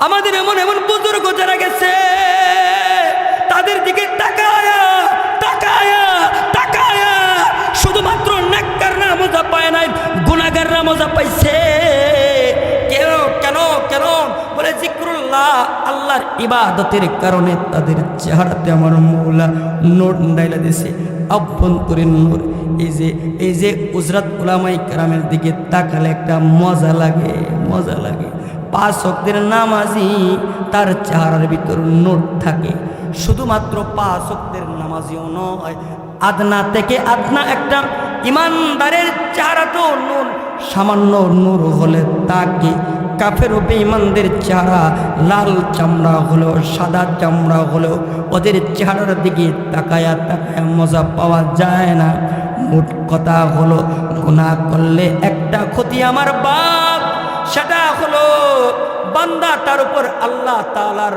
আমাদের এমন এমন বুজুর্গ যারা গেছে তাদের দিকে তাকায়া তাকায়া তাকায়া শুধুমাত্র নেককাররা মজা পায় নাই, গুনাহগাররা মজা পাইছে। কেন কেন কেন বলে জিক্রুল্লাহ, আল্লাহর ইবাদতের কারণে তাদের চেহারাতে আমার মৌলা নূর ডাইলা দিছে, অভ্যন্তরীণ নূর। এই যে উজরাত উলামায়ে কেরামের দিকে তাকালে একটা মজা লাগে, মজা লাগে। 5 ওয়াক্তের নামাজি তার চেহারার ভিতর নূর থাকে। শুধুমাত্র 5 ওয়াক্তের নামাজিও নয়, আদনা থেকে আদনা একটা ইমানদারের চেহারাতেও নূর, সামান্য নূর হলে তাকে কাফের ও বেঈমানদের চেহারা লাল চামড়া হলেও সাদা চামড়া হলেও ওদের চেহারার দিকে তাকায়া তাকায়া মজা পাওয়া যায় না। মোট কথা হলো গুনাহ করলে একটা ক্ষতি আমার বাপ, সেটা হলো বান্দা তার উপর আল্লাহ তাআলার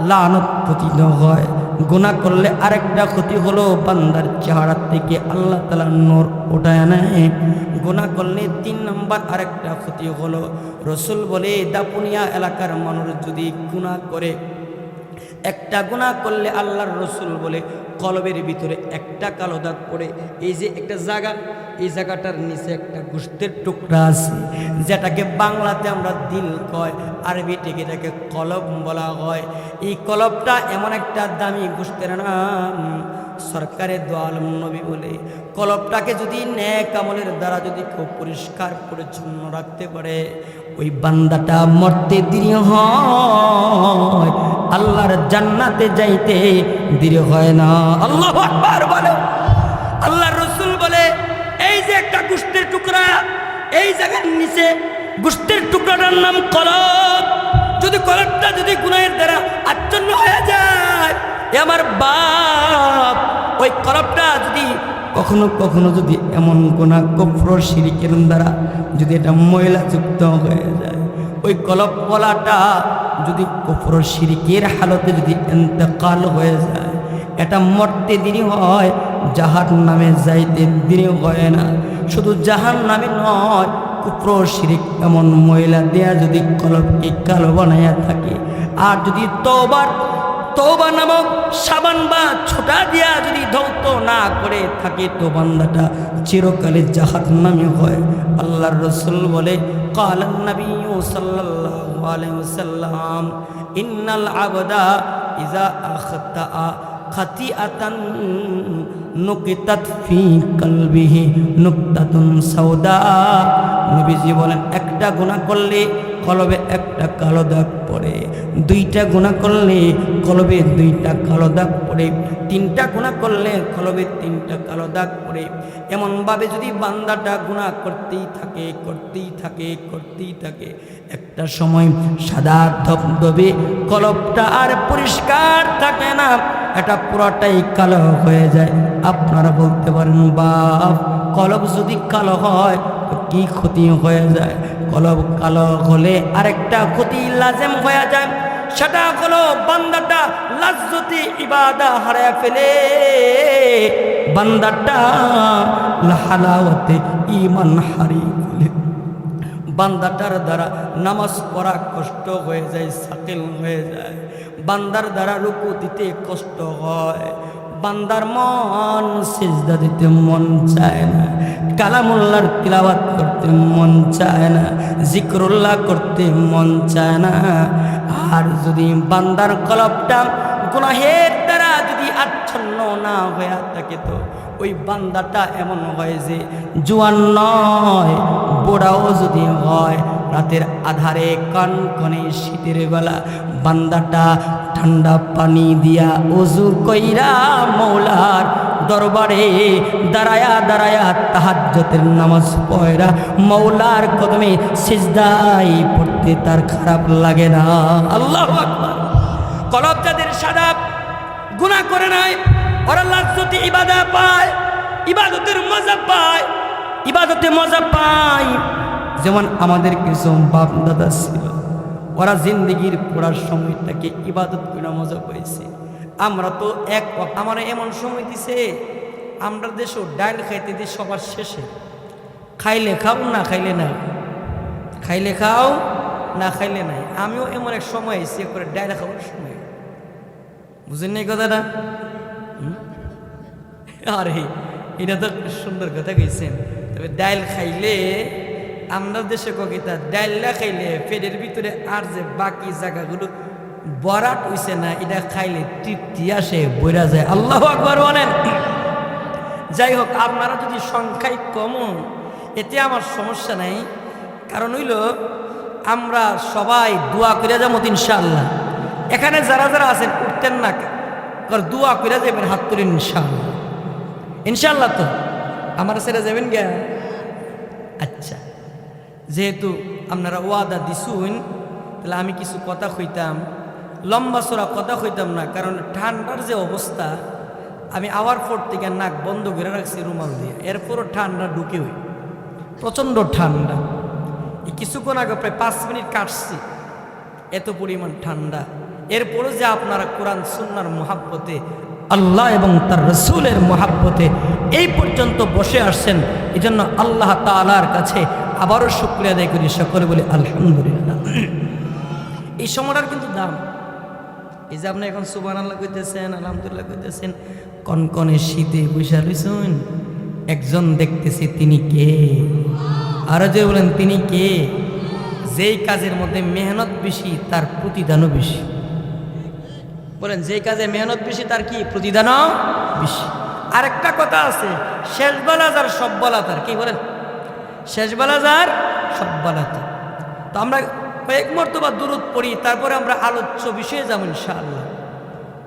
লানত পতিত হয়। গুনাহ করলে আরেকটা ক্ষতি হলো বান্দার চেহারা থেকে আল্লাহ তাআলা নূর উঠায় নেয়। গুনাহ করলে 3 নম্বর আরেকটা ক্ষতি হলো, রসুল বলে দাপুনিয়া এলাকার মানুষ যদি গুনাহ করে, একটা গুনাহ করলে আল্লাহর রসুল বলে কলবের ভিতরে একটা কালো দাগ পড়ে। এই যে একটা জায়গা, এই জায়গাটার নিচে একটা গোশতের টুকরা আছে, যেটাকে বাংলাতে আমরা দিল কয়, আরবি থেকে এটাকে কলব বলা হয়। এই কলবটা এমন একটা দামি গোশতের নাম, সরকারে দো আলম নবী বলে কলবটাকে যদি নেক আমলের দ্বারা যদি খুব পরিষ্কার পরিচ্ছন্ন রাখতে পারে, ওই বান্দাটা মরতে দেরি হয়, আল্লাহর জান্নাতে যাইতে দেরি হয় না। আল্লাহু আকবার বলো। আল্লাহর রাসূল বলে এই যে একটা গোশতের টুকরা, এই জায়গার নিচে গোশতের টুকরাটার নাম কলব। যদি কলবটা যদি গুনাহের দ্বারা আচ্ছন্ন হয়ে যায়, আমার বাপ, ওই কলবটা যদি কখনো কখনো যদি এমন গুনাহ কুফর শিরকের দ্বারা যদি এটা ময়লাযুক্ত হয়ে যায়, ওই কলবওয়ালাটা যদি কুফর শিরকের হালতে যদি ইন্তেকাল হয়ে যায়, এটা মরতে দেরি হয়, জাহান্নামে যাইতে দেরি হয় না। শুধু জাহান্নামে নয়, কুফর শিরক এমন ময়লা দেয়া যদি কলবকে কালো বানাইয়া থাকে, আর যদি তওবা নামক সাবান বা ছোটা দিয়া যদি ধৌত না করে থাকে, তো বান্দাটা চিরকালে জাহান্নামী হয়। আল্লাহর রাসূল বলে ক্বালান নবী সাল্লাল্লাহু আলাইহি ওয়াসাল্লাম ইন্নাল আবদা ইযা আখতা খাতিআতান নুকিতাত ফি কলবিহি নুকতাতুন সাওদা। নবীজি বলেন একটা গুনাহ করলে কলবে একটা কালো দাগ পড়ে, 2টা গুনাহ করলে কলবে 2টা কালো দাগ পড়ে, 3টা গুনাহ করলে কলবে 3টা কালো দাগ পড়ে। এমনভাবে যদি বান্দাটা গুনাহ করতেই থাকে করতেই থাকে করতেই থাকে, একটা সময় সাদা ধবধবে কলবটা আর পরিষ্কার থাকে না, এটা পুরোটাই কালো হয়ে যায়। আপনারা বলতে পারেন বাপ, কলব যদি কালো হয় তো কি ক্ষতি হয়ে যায়? কলব কালো হলে আরেকটা ক্ষতি লাজেম হয়ে যায়, সেটা হলো বান্দাটা লাজ্জতে ইবাদা হারায় ফেলে, বান্দাটা হালাওয়াতে ঈমান হারিয়ে ফেলে। বান্দাটার দ্বারা নামাজ পড়া কষ্ট হয়ে যায়, সাকিল হয়ে যায়। বান্দার দ্বারা রুকু দিতে কষ্ট হয়, বান্দার মন সিজদা দিতে মন চায় না, কালামুল্লাহর তিলাওয়াত করতে মন চায় না, জিক্রুল্লাহ করতে মন চায় না। আর যদি বান্দার কলবটা গুনাহের দ্বারা যদি আচ্ছন্ন না হয়ে থাকে, তো ওই বান্দাটা এমন হয় যে জোয়ান নয়, বুড়াও যদি হয়, রাতের আধারে কনকনে শীতের বেলা বান্দাটা ঠান্ডা পানি দিয়া ওযু কইরা মওলার দরবারে দাঁড়ায়া দাঁড়ায়া তাহাজ্জুদের নামাজ পড়া মওলার কদমে সিজদায় পড়তে তার খারাপ লাগে না। আল্লাহু আকবার। কলব যাদের সাদা, গুনাহ করে নাই, ওরা লাজ্জতে ইবাদা পায়, ইবাদতের মজা পায়, ইবাদতে মজা পায়। যেমন আমাদের কিছু বাপ দাদা ছিল, ওরা জিন্দেগির পড়ার সময়টাকে ইবাদত করে মজা পাইছে। আমরা তো আমার এমন সময় দিছে, আমরা দেশও ডাইল খাইতে দিই সবার শেষে, খাইলে খাও না খাইলে না, খাইলে খাও না খাইলে নাই। আমিও এমন এক সময় এসে করে ডাইল খাওয়ার সময়, বুঝেন নাই কথাটা? আরে এটা তো সুন্দর কথা কইছেন। তবে ডাইল খাইলে আমরা দেশে ককিতা ডাইল না খাইলে পেটের ভিতরে আর যে বাকি জায়গাগুলো বরাট হইছে না, এটা খাইলে তৃপ্তি আসে, বইরা যায়। আল্লাহু আকবার বলেন। যাই হোক, আপনারা যদি সংখ্যায় কমন এতে আমার সমস্যা নাই, কারণ হইল আমরা সবাই দোয়া করে যাবো ইনশাআল্লাহ। এখানে যারা যারা আছেন উঠতেন না, কারণ দোয়া করে যাবেন, হাত তুলেন ইনশাআল্লাহ। ইনশাআল্লাহ তো আমার ছেড়ে যাবেন গা? আচ্ছা, যেহেতু আপনারা ওয়াদা দিছুন, তাহলে আমি কিছু কথা কইতাম, লম্বা চড়া কথা কইতাম না, কারণ ঠান্ডার যে অবস্থা, আমি আওয়ার পর থেকে নাক বন্ধ করে রাখছি রুমাল দিয়ে, এরপরও ঠান্ডা ঢুকে হই, প্রচণ্ড ঠান্ডা। এই কিছুক্ষণ আগে প্রায় 5 মিনিট কাটছি, এত পরিমাণ ঠান্ডা। এরপরও যে আপনারা কোরআন সুন্নাহর মহাব্বতে, আল্লাহ এবং তার রসুলের মহাব্বতে এই পর্যন্ত বসে আসছেন, এই জন্য আল্লাহ তাআলার কাছে আবারও শুকরিয়া আদায় করি, সকলে বলি আলহামদুলিল্লাহ। এই সময়টার কিন্তু দাম। এই যে আপনি এখন সুবহানাল্লাহ কইতেছেন, আলহামদুলিল্লাহ কইতেছেন, কনকনে শীতে বসে রইছেন, একজন দেখতেছি, তিনি কে? আরো যে বলেন তিনি কে? যেই কাজের মধ্যে মেহনত বেশি তার প্রতিদানও বেশি। বলেন, যেই কাজে মেহনত বেশি তার কি প্রতিদানও বেশি। আরেকটা কথা আছে, শেষ বেলা যার সব বলা তার, কি বলেন? শেষ বেলা যার সব বলা তার। তো আমরা কয়েক মর্তবা দুরূদ পড়ি, তারপরে আমরা আলোচ্য বিষয়ে যাব ইনশাআল্লাহ।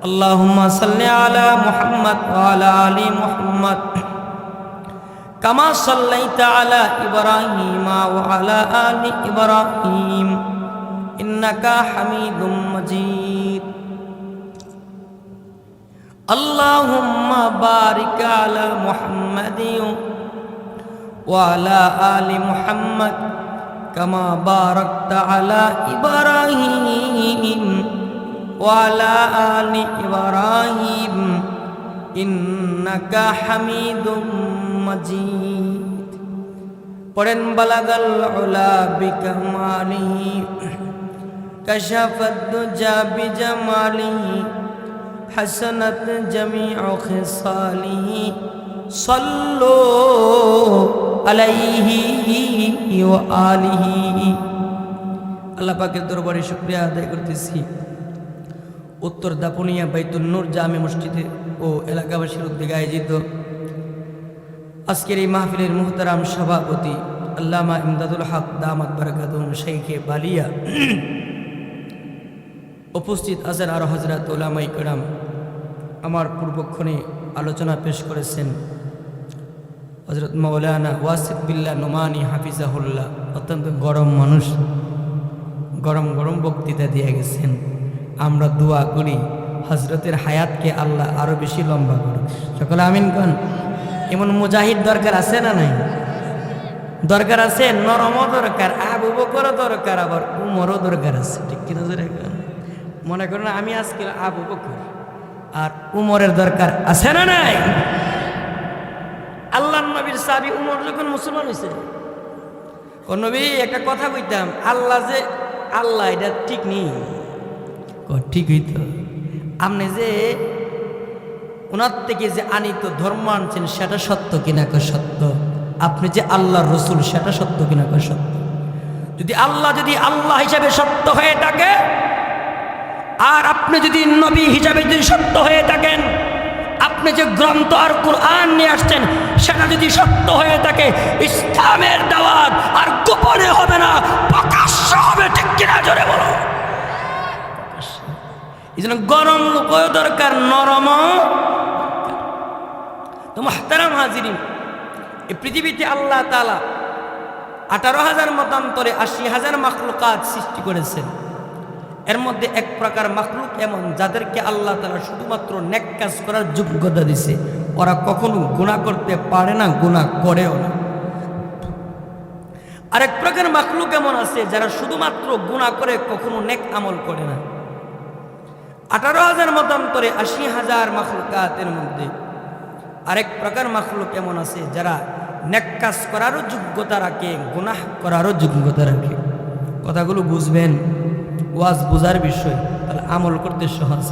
আল্লাহুম্মা সাল্লি আলা মুহাম্মদ ওয়া আলা আলি মুহাম্মদ কামা সাল্লাইতা আলা ইব্রাহিম ওয়া আলা আলি ইব্রাহিম ইন্নাকা হামিদুম মাজিদ। আল্লাহুম্মা বারিক আলা মুহাম্মাদিন ওয়া আলা আলি মুহাম্মদ কামা বারাকতা আলা ইব্রাহিম ওয়া আলা আলি ইব্রাহিম ইন্নাকা হামিদুম মাজিদ। পড়েন, বালাগাল উলা বিকামালিহি কাশাফাদ দুজা বিজামালিহি হাসানাত জামিউ খিসালিহি সাল্লু আলাইহি ওয়া আলিহি। আল্লাহ পাকের দরবারে শুকরিয়া আদায় করতেছি, উত্তর দাপুনিয়া বাইতুল নূর জামে মসজিদে ও এলাকাবাসীর উদ্যোগে আয়োজিত আজকের এই মাহফিলের মুহতারাম সভাপতি আল্লামা ইমদাদুল হক দামাত বারাকাতুহুম শাইখে বালিয়া, উপস্থিত আছেন আরো হযরত উলামায়ে কেরাম। আমার পূর্বক্ষণে আলোচনা পেশ করেছেন হযরত মাওলানা ওয়াসিফ বিল্লাহ নোমানী হাফিজাহুল্লাহ। অত্যন্ত গরম মানুষ, গরম গরম বক্তৃতা দিয়ে গেছেন। আমরা দোয়া করি হযরতের হায়াতকে আল্লাহ আরো বেশি লম্বা করুন, সকলে আমিন কোন। এমন মুজাহিদ দরকার আছে না নাই? দরকার আছে, নরমও দরকার, আবু বকরও দরকার, আবার উমরও দরকার আছে, ঠিক কিনা? মনে করেন আমি আজকে আবু বকর আর উমরের দরকার আছে না নাই? আল্লাহর নবীর সাহাবী উমর যখন মুসলমান হয়েছে, ও নবী একটা কথা কইতাম, আল্লাহ যে আল্লাহ এটা ঠিক নেই। ঠিক হইতো, আপনি যে ওনার থেকে যে আনিত ধর্ম আনছেন সেটা সত্য কিনা? সত্য। আপনি যে আল্লাহর রসুল সেটা সত্য কিনা? সত্য। যদি আল্লাহ হিসাবে সত্য হয়ে থাকে, আর আপনি যদি নবী হিসাবে যদি সত্য হয়ে থাকেন, আপনি যে গ্রন্থ আর কুরআন নিয়ে আসছেন সেটা যদি সত্য হয়ে থাকে, ইসলামের দাওয়াত আর গোপনে হবে না, প্রকাশ্য হবে, ঠিক কিনা? জোরে বলো। এই জন্য গরম লোকও দরকার, নরম। তো মুহতারাম হাজিরিন, এই পৃথিবীতে আল্লাহ তাআলা 18,000 মতান্তরে 80,000 মাখলুকাত সৃষ্টি করেছেন। এর মধ্যে এক প্রকার মাখলুক এমন যাদেরকে আল্লাহ তাআলা শুধুমাত্র নেক কাজ করার যোগ্যতা দিছে, ওরা কখনো গুনাহ করতে পারে না, গুনাহ করেও না। আরেক প্রকার মাখলুক এমন আছে যারা শুধুমাত্র গুনাহ করে, কখনো নেক আমল করে না। 18,000 মতান্তরে 80,000 মাখলুকাতের মধ্যে আরেক প্রকার মাখলুক এমন আছে যারা নেক কাজ করারও যোগ্যতা রাখে, গুনাহ করারও যোগ্যতা রাখে। কথাগুলো বুঝবেন, ওয়াজ বুঝার বিষয়, তাহলে আমল করতে সহজ।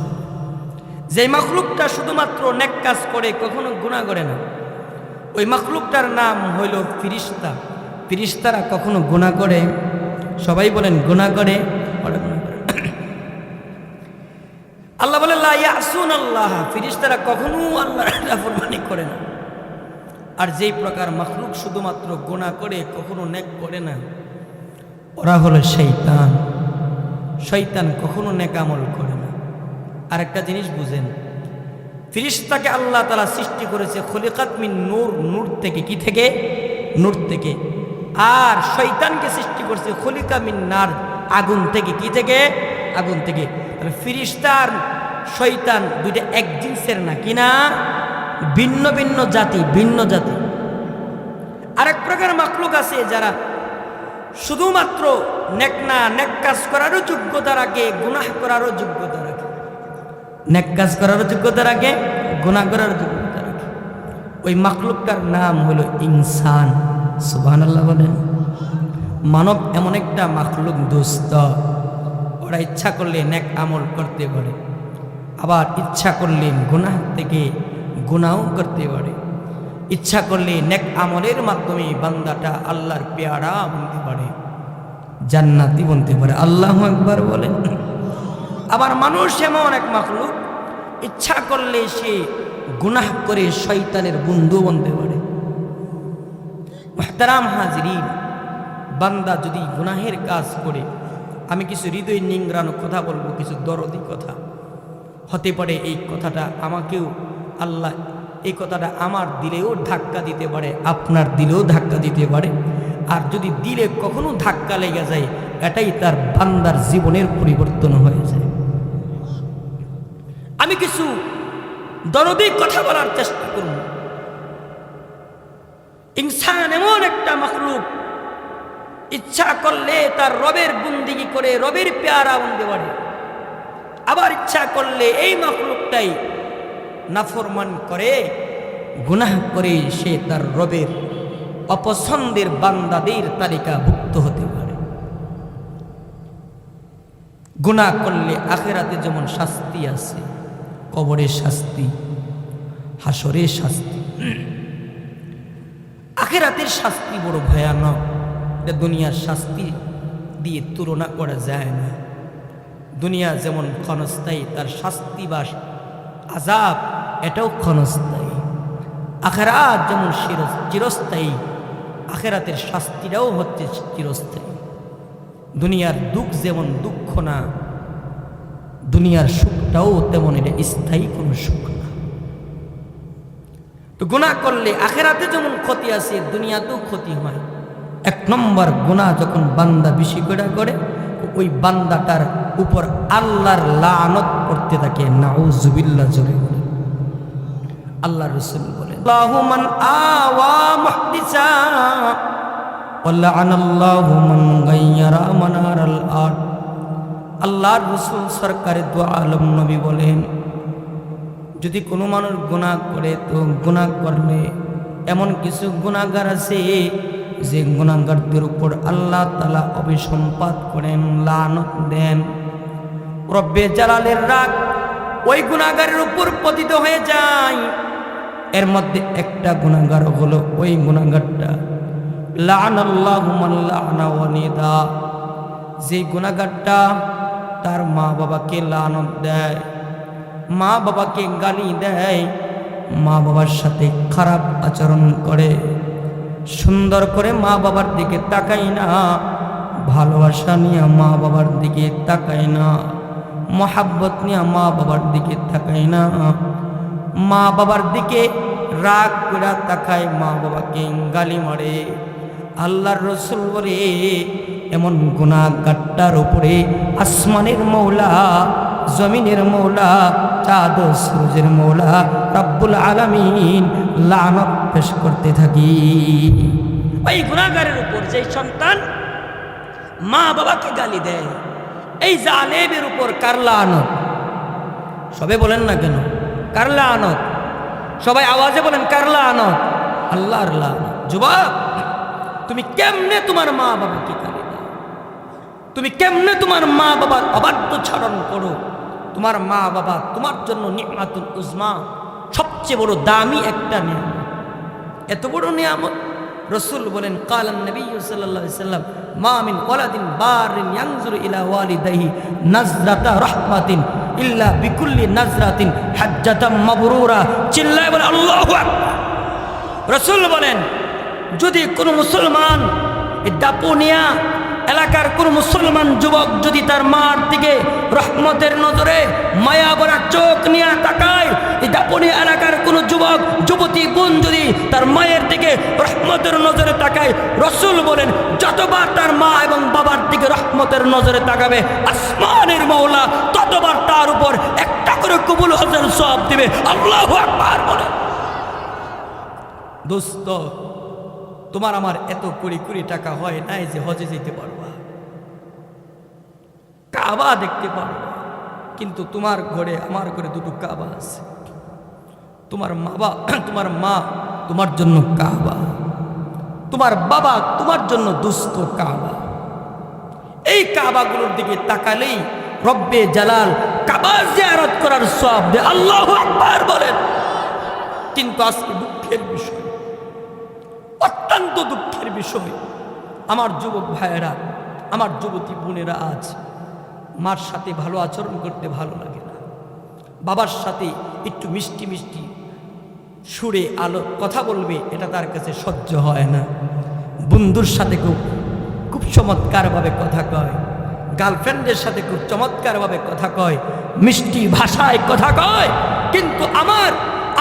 যে মাখলুকটা শুধুমাত্র নেক কাজ করে, কখনো গুনাহ করে না, ওই মাখলুকটার নাম হইল ফিরিস্তা। ফিরিস্তারা কখনো গুনাহ করে? সবাই বলেন গুনাহ করে। আল্লাহ বলে লা ইয়াসুনাল্লাহ, ফিরিস্তারা কখনো আল্লাহর নাফরমানি করে না। আর যেই প্রকার মাখলুক শুধুমাত্র গুনাহ করে, কখনো নেক করে না, ওরা হলো শয়তান। শয়তান কখনো নেক আমল করে না। আর একটা জিনিস বুঝেন, ফিরিস্তাকে আল্লাহ তাআলা সৃষ্টি করেছে খুলিকাত মিন নূর, নূর থেকে। কি থেকে? নূর থেকে। আর শয়তানকে সৃষ্টি করেছে খুলিকা মিন নার, আগুন থেকে। কি থেকে? আগুন থেকে। তাহলে ফিরিস্তা আর শয়তান দুইটা এক জিন্সের না, কি না? ভিন্ন ভিন্ন জাতি, ভিন্ন জাতি। আরেক প্রকার মাখলুক আছে যারা শুধুমাত্র নেক না, নেক কাজ করারও যোগ্যতা রাখে, গুনাহ করারও যোগ্যতা রাখে। নেক কাজ করারও যোগ্যতা রাখে, গুনাহ করার যোগ্যতা রাখে। ওই মাখলুকটার নাম হলো ইনসান। সুবহানাল্লাহ বলেন। মানব এমন একটা মাখলুক দোস্ত, ওরা ইচ্ছা করলে নেক আমল করতে পারে, আবার ইচ্ছা করলে গুনাহ থেকে গুনাহও করতে পারে। ইচ্ছা করলে নেক আমলের মাধ্যমে বান্দাটা আল্লাহর পেয়ারা বনতে পারে, জান্নাতি বনতে পারে। আল্লাহু আকবার বলেন। আবার মানুষ এমন এক মাখলুক, ইচ্ছা করলে সে গুনাহ করে শয়তানের বন্ধু বনতে পারে। মুহতারাম হাজিরিন, বান্দা যদি গুনাহের কাজ করে, আমি কিছু হৃদয় নিংড়ানো কথা বলবো, কিছু দরদি কথা। হতে পারে এই কথাটা আমাকেও আল্লাহ, এই কথাটা আমার দিলেও ধাক্কা দিতে পারে, আপনার দিলেও ধাক্কা দিতে পারে। আর যদি দিলে কখনো ধাক্কা লেগে যায়, এটাই তার বান্দার জীবনের পরিবর্তন হয়ে যায়। আমি কিছু দরদি কথা বলার চেষ্টা করব। ইনসান এমন একটা মাখলুক, ইচ্ছা করলে তার রবের বন্দেগী করে রবের পেয়ারা বনতে পারে, আবার ইচ্ছা করলে এই মাখলুকটাই নাফরমান করে, গুনাহ করে সে তার রবের অপছন্দের বান্দাদের তালিকাভুক্ত হতে পারে। গুনাহ করলে আখিরাতে যেমন শাস্তি আছে, কবরের শাস্তি, হাসরের শাস্তি, আখিরাতের শাস্তি বড় ভয়ানক। এটা দুনিয়ার শাস্তি দিয়ে তুলনা করা যায় না। দুনিয়া যেমন ক্ষণস্থায়ী, তার শাস্তি বা আযাব এটাও ক্ষণস্থায়ী। আখিরাত যেমন চিরস্থায়ী, আখিরাতের শাস্তিটাও হচ্ছে চিরস্থায়ী। দুনিয়ার দুঃখ যেমন দুঃখ না, দুনিয়ার সুখটাও তেমন এটা স্থায়ী কোনো সুখ না। তো গুনাহ করলে আখিরাতে যেমন ক্ষতি আছে, দুনিয়াতেও ক্ষতি হয়। এক নম্বর, গুনাহ যখন বান্দা বেশি করে, ওই বান্দাটার উপর আল্লাহর লানত পড়তে থাকে। নাউযুবিল্লাহ। জোরে বলে আল্লাহ রাসূল বলেন, আল্লাহু মান আওয়া মুহদিসা ওয়া লা'নাল্লাহু মান গায়্যারা মানারাল আরদ। আল্লাহর রাসূল সরকারে দু আলম নবী বলেন, যদি কোনো মানুষ গুনাহ করে, তো গুনাহ করলে এমন কিছু গুনাহগার আছে যে গুনাহগারদের উপর আল্লাহ তাআলা অভিসম্পাত করেন, লানত দেন। রব্বে জালালের রাগ ওই গুনাহগারের উপর পতিত হয়ে যায়। এর মধ্যে একটা গুনাহগার হলো ওই গুনাহগারটা লা'নাল্লাহু মান লা'না ওয়ালিদা, যে গুনাহগারটা তার মা বাবাকে লানত দেয়, মা বাবাকে গালি দেয়, মা বাবার সাথে খারাপ আচরণ করে, সুন্দর করে মা বাবার দিকে তাকায় না, ভালোবাসা নিয়ে মা বাবার দিকে তাকায় না, মহাব্বত নিয়ে মা বাবার দিকে তাকায় না, মা বাবার দিকে রাগ করে তাকায়, মা বাবাকে গালি মারে। আল্লাহর রাসূল বলে, এমন গুনাহগারটার উপরে আসমানের মওলা, জমিনের মওলা, চাঁদ ও সূর্যের মওলা রব্বুল আলামিন লানত পেশ করতে থাকি। ওই গুনাহগারের উপর যে সন্তান মা বাবাকে গালি দেয়, এই জালেমের উপর কার লানত? সবে বলেন না কেন কার লানত? সবাই আওয়াজে বলেন কার লানত? আল্লাহর লানত। যুবক, তুমি কেমনে তোমার মা বাবাকে গালি দাও? তুমি কেমনে তোমার মা বাবার অবাধ্যচারণ করো? তোমার মা বাবা তোমার জন্য নিয়ামতুল উজমা, সবচেয়ে বড় দামি একটা নিয়ামত। এত বড় নিয়ামত রাসূল বলেন, কালান নবী সাল্লাল্লাহু আলাইহি সাল্লাম, মা মিন ওয়ালাদিন বারিন ইয়ানজুরু ইলা ওয়ালিদাইহি নাজরাতা রাহমাতিন ইল্লা বিকুল্লি নাজরাতিন হাজ্জাতাম মাবরুরা। চিল্লায় বলে আল্লাহু আকবার। রাসূল বলেন, যদি কোনো মুসলমান এই দাপুনিয়া এলাকার কোন মুসলমান যুবক যদি তার মার দিকে রহমতের নজরে মায়া ভরা চোখ নিয়ে তাকায়, এই দাপুনিয়া এলাকার কোন যুবক যুবতী বোন যদি তার মায়ের দিকে রহমতের নজরে তাকায়, রাসূল বলেন যতবার তার মা এবং বাবার দিকে রহমতের নজরে তাকাবে, আসমানের মওলা ততবার তার উপর একটা করে কবুল হজের সওয়াব দিবে। আল্লাহু আকবার বলে। দোস্ত, তোমার আমার এত কোটি কোটি টাকা হয় নাই যে হজে যেতে পারবা, কাবা দেখতে পারবা, কিন্তু তোমার ঘরে আমার ঘরে দুটো কাবা আছে। তোমার মা তোমার জন্য কাবা, তোমার বাবা তোমার জন্য দুস্থ কাবা। এই কাবাগুলোর দিকে তাকালেই রব্বে জালাল কাবা জিয়ারত করার সওয়াব দেয়। আল্লাহু আকবার বলেন। কিন্তু আজকে দুঃখের বিষয়, অত্যন্ত দুঃখের বিষয়, আমার যুবক ভাইয়েরা, আমার যুবতী বোনেরা আজ মার সাথে ভালো আচরণ করতে ভালো লাগে না, বাবার সাথে একটু মিষ্টি মিষ্টি সুরে কথা বলবে, এটা তার কাছে সহ্য হয় না। বন্ধুর সাথে খুব চমৎকারভাবে কথা কয়, গার্লফ্রেন্ডের সাথে খুব চমৎকারভাবে কথা কয়, মিষ্টি ভাষায় কথা কয়, কিন্তু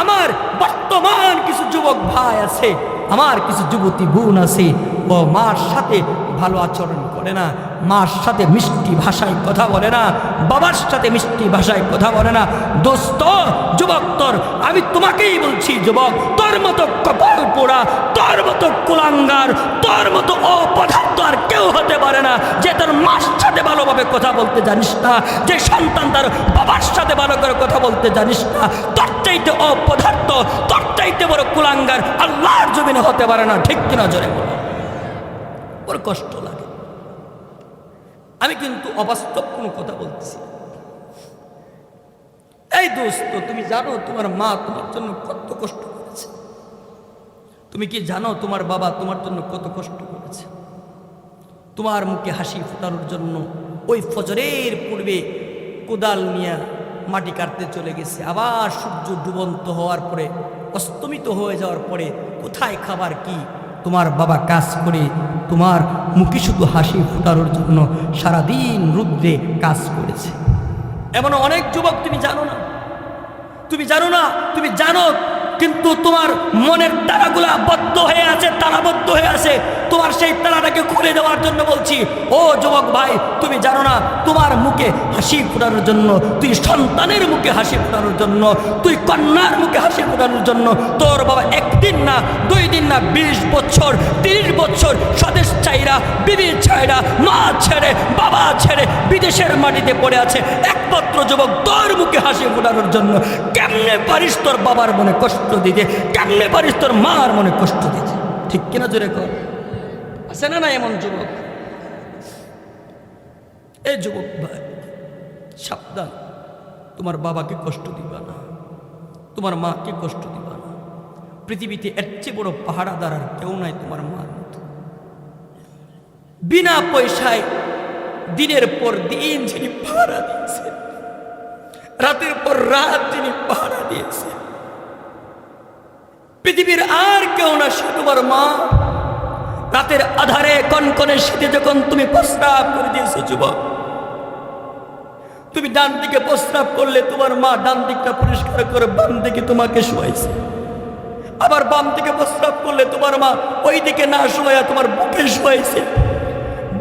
আমার বর্তমান কিছু যুবক ভাই আছে, আমার কিছু যুবতী বোন আছে, ও মার সাথে ভালো আচরণ করে না, মার সাথে মিষ্টি ভাষায় কথা বলে না, বাবার সাথে মিষ্টি ভাষায় কথা বলে না। দোস্ত, যুবক, আমি তোমাকেই বলছি, যুবক, তোর মতো কপাল পোড়া, তোর মতো কুলাঙ্গার, তোর মতো অপদার্থ আর কেউ হতে পারে না যে তোর মার সাথে ভালোভাবে কথা বলতে জানিস না, যে সন্তান তার বাবার সাথে ভালো করে কথা বলতে জানিস না, তোর চাইতে অপদার্থ, তোর চাইতে বড় কুলাঙ্গার আল্লাহর জমিনে হতে পারে না। ঠিক কিনা জোরে বলো? ওর কষ্ট লাগে। আমি কিন্তু অবাস্তব কোনো কথা বলতেছি। এই দোস্ত, তুমি জানো তোমার মা তোমার জন্য কত কষ্ট করেছে? তুমি কি জানো তোমার বাবা তোমার জন্য কত কষ্ট করেছে? তোমার মুখে হাসি ফোটানোর জন্য ওই ফজরের পূর্বে কোদাল নিয়ে মাটি কাটতে চলে গেছে, আবার সূর্য ডুবন্ত হওয়ার পরে, অস্তমিত হয়ে যাওয়ার পরে কোথায় খাবার কি, তোমার বাবা কাজ করে তোমার মুখে শুধু হাসি ফোটানোর জন্য সারাদিন রুদ্রে কাজ করেছে। এমন অনেক যুবক তুমি জানো না, তুমি জানো না, তুমি জানো, কিন্তু তোমার মনের তারাগুলা বদ্ধ হয়ে আছে, তারাবদ্ধ হয়ে আছে। তোমার সেই তারাটাকে খুলে দেওয়ার জন্য বলছি, ও যুবক ভাই, তুমি জানো না, তোমার মুখে হাসি ফোটানোর জন্য, তুই সন্তানের মুখে হাসি ফোটানোর জন্য, তুই কন্যার মুখে হাসি ফোটানোর জন্য তোর বাবা একদিন না, 2 দিন না, 20 বছর 30 বছর স্বদেশ চাইরা, বিবি চাইরা, মা ছেড়ে, বাবা ছেড়ে বিদেশের মাটিতে পড়ে আছে একমাত্র যুবক তোর মুখে হাসি ফোটানোর জন্য। কেমনে পারিস তোর বাবার মনে কষ্ট দিতে? কেমনে পারিস তোর মার মনে কষ্ট দিতে? ঠিক কিনা জোরে কর? আছে না এমন যুবক? এই যুবক ভাই, সাবধান, তোমার বাবাকে কষ্ট দিবা না, তোমার মাকে কষ্ট দিবা না। পৃথিবীতে এর চেয়ে বড় পাহারাদার আর কেউ নাই তোমার মার মতো। বিনা পয়সায় দিনের পর দিন যিনি পাহারা দিয়েছে, রাতের পর রাত যিনি পাহারা দিয়েছে, পৃথিবীর আর কেউ না, সে তোমার মা। রাতের আধারে কনকনে শীতে যখন তুমি প্রস্রাব করে দিয়েছো যুবক, তুমি ডান দিকে প্রস্রাব করলে তোমার মা ডান দিকটা পরিষ্কার করে বাম দিকে তোমাকে শোয়াইছে, আবার বাম দিকে প্রস্রাব করলে তোমার মা ওই দিকে না শোয়া তোমার বুকে শোয়াইছে,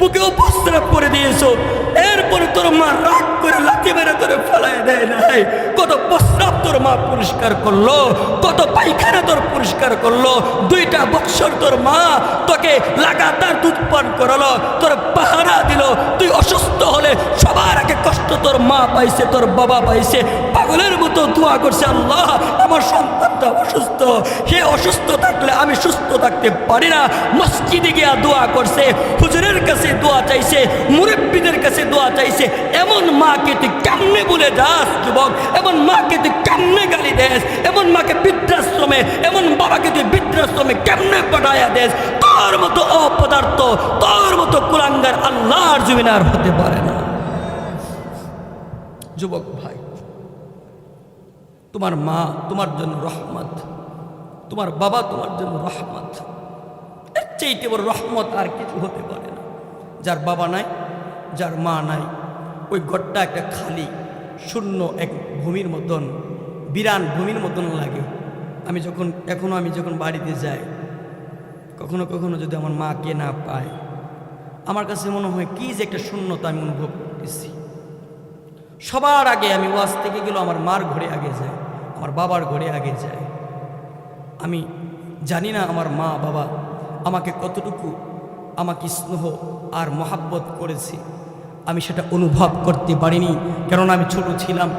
বুকেও প্রস্রাব করে দিয়েছো। এরপরে তোর মা রাগ করে লাথি মেরে ধরে ফেলায় দেয় নাই, কত প্রস্রাব তোর মা পরিষ্কার করলো, কত পায়খানা তোর পরিষ্কার করলো, 2টা বছর তোর মা তোকে লাগাতার দুধ পান করালো, তোর পাহারা দিল। তুই অসুস্থ হলে সবার আগে কষ্ট তোর মা পাইছে, তোর বাবা পাইছে। পাগলের মতো দোয়া করছে, আল্লাহ আমার সন্তানটা অসুস্থ, সে অসুস্থ থাকলে আমি সুস্থ থাকতে পারি না। মসজিদে গিয়া দোয়া করছে, হুজুরের কাছে দোয়া চাইছে, মুরব্বীদের কাছে দোয়া চাইছে। এমন মাকে তুই কেমনে বলে যাস যুবক? এমন মাকে তুই কেমনে গালি দেস? এমন মাকে বৃদ্ধাশ্রমে, এমন বাবাকে তুই বৃদ্ধাশ্রমে কেমনে পাঠাইয়া দেস? তোর মতো অপদার্থ, তোর মতো কুলাঙ্গার আল্লাহর জমিনে আর হতে পারে না। যুবক ভাই, তোমার মা তোমার জন্য রহমত, তোমার বাবা তোমার জন্য রহমত। এর চাইতে বড় রহমত আর কিছু হতে পারে না। যার বাবা নাই, যার মা নাই, ওই ঘরটা একটা খালি শূন্য এক ভূমির মতন, বিরান ভূমির মতন লাগে। আমি যখন বাড়িতে যাই, কখনো কখনো যদি আমার মাকে না পাই, আমার কাছে মনে হয় কি যে একটা শূন্যতা আমি অনুভব করতেছি। সবার আগে আমি ওয়াজ থেকে গেলেও আমার মার ঘরে আগে যায়, আমার বাবার ঘরে আগে যায়। আমি জানি না আমার মা বাবা আমাকে কতটুকু আমাকে স্নেহ আর মহাব্বত করেছে, আমি সেটা অনুভব করতে পারিনি, কেননা আমি ছোট ছিলাম।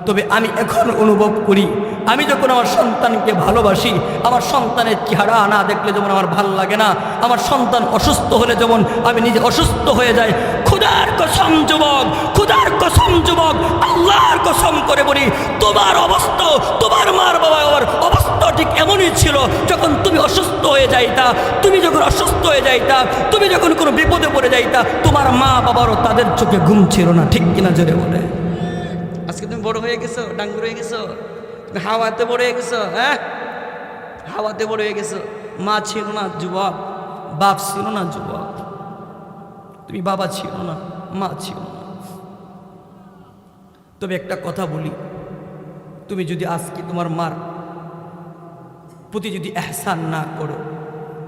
তবে আমি এখন অনুভব করি, আমি যখন আমার সন্তানকে ভালোবাসি, আমার সন্তানের চেহারা না দেখলে যেমন আমার ভালো লাগে না, আমার সন্তান অসুস্থ হলে যেমন আমি নিজে অসুস্থ হয়ে যাই। খুদার কসম যুবক, খুদার কসম যুবক, আল্লাহর কসম করে বলি, তোমার অবস্থা, তোমার মার বাবার অবস্থা ঠিক এমনই ছিল। যখন তুমি অসুস্থ হয়ে যাইতা, তুমি যখন অসুস্থ হয়ে যাইতা, তুমি যখন কোনো বিপদে পড়ে যাইতা, তোমার মা বাবারও তাদের চোখে ঘুম ছিল না, ঠিক কিনা জোরে বলে? আজকে তুমি বড় হয়ে গেছো, ডাঙ্গুর হয়ে গেছো, তুমি হাওয়াতে বড় হয়ে গেছো, হ্যাঁ হাওয়াতে বড় হয়ে গেছো। মা ছিল না যুবক, বাপ ছিল না যুবক, তুমি বাবা ছিল না, মা ছিল না। তবে একটা কথা বলি, তুমি যদি আজকে তোমার মার প্রতি যদি এহসান না করো,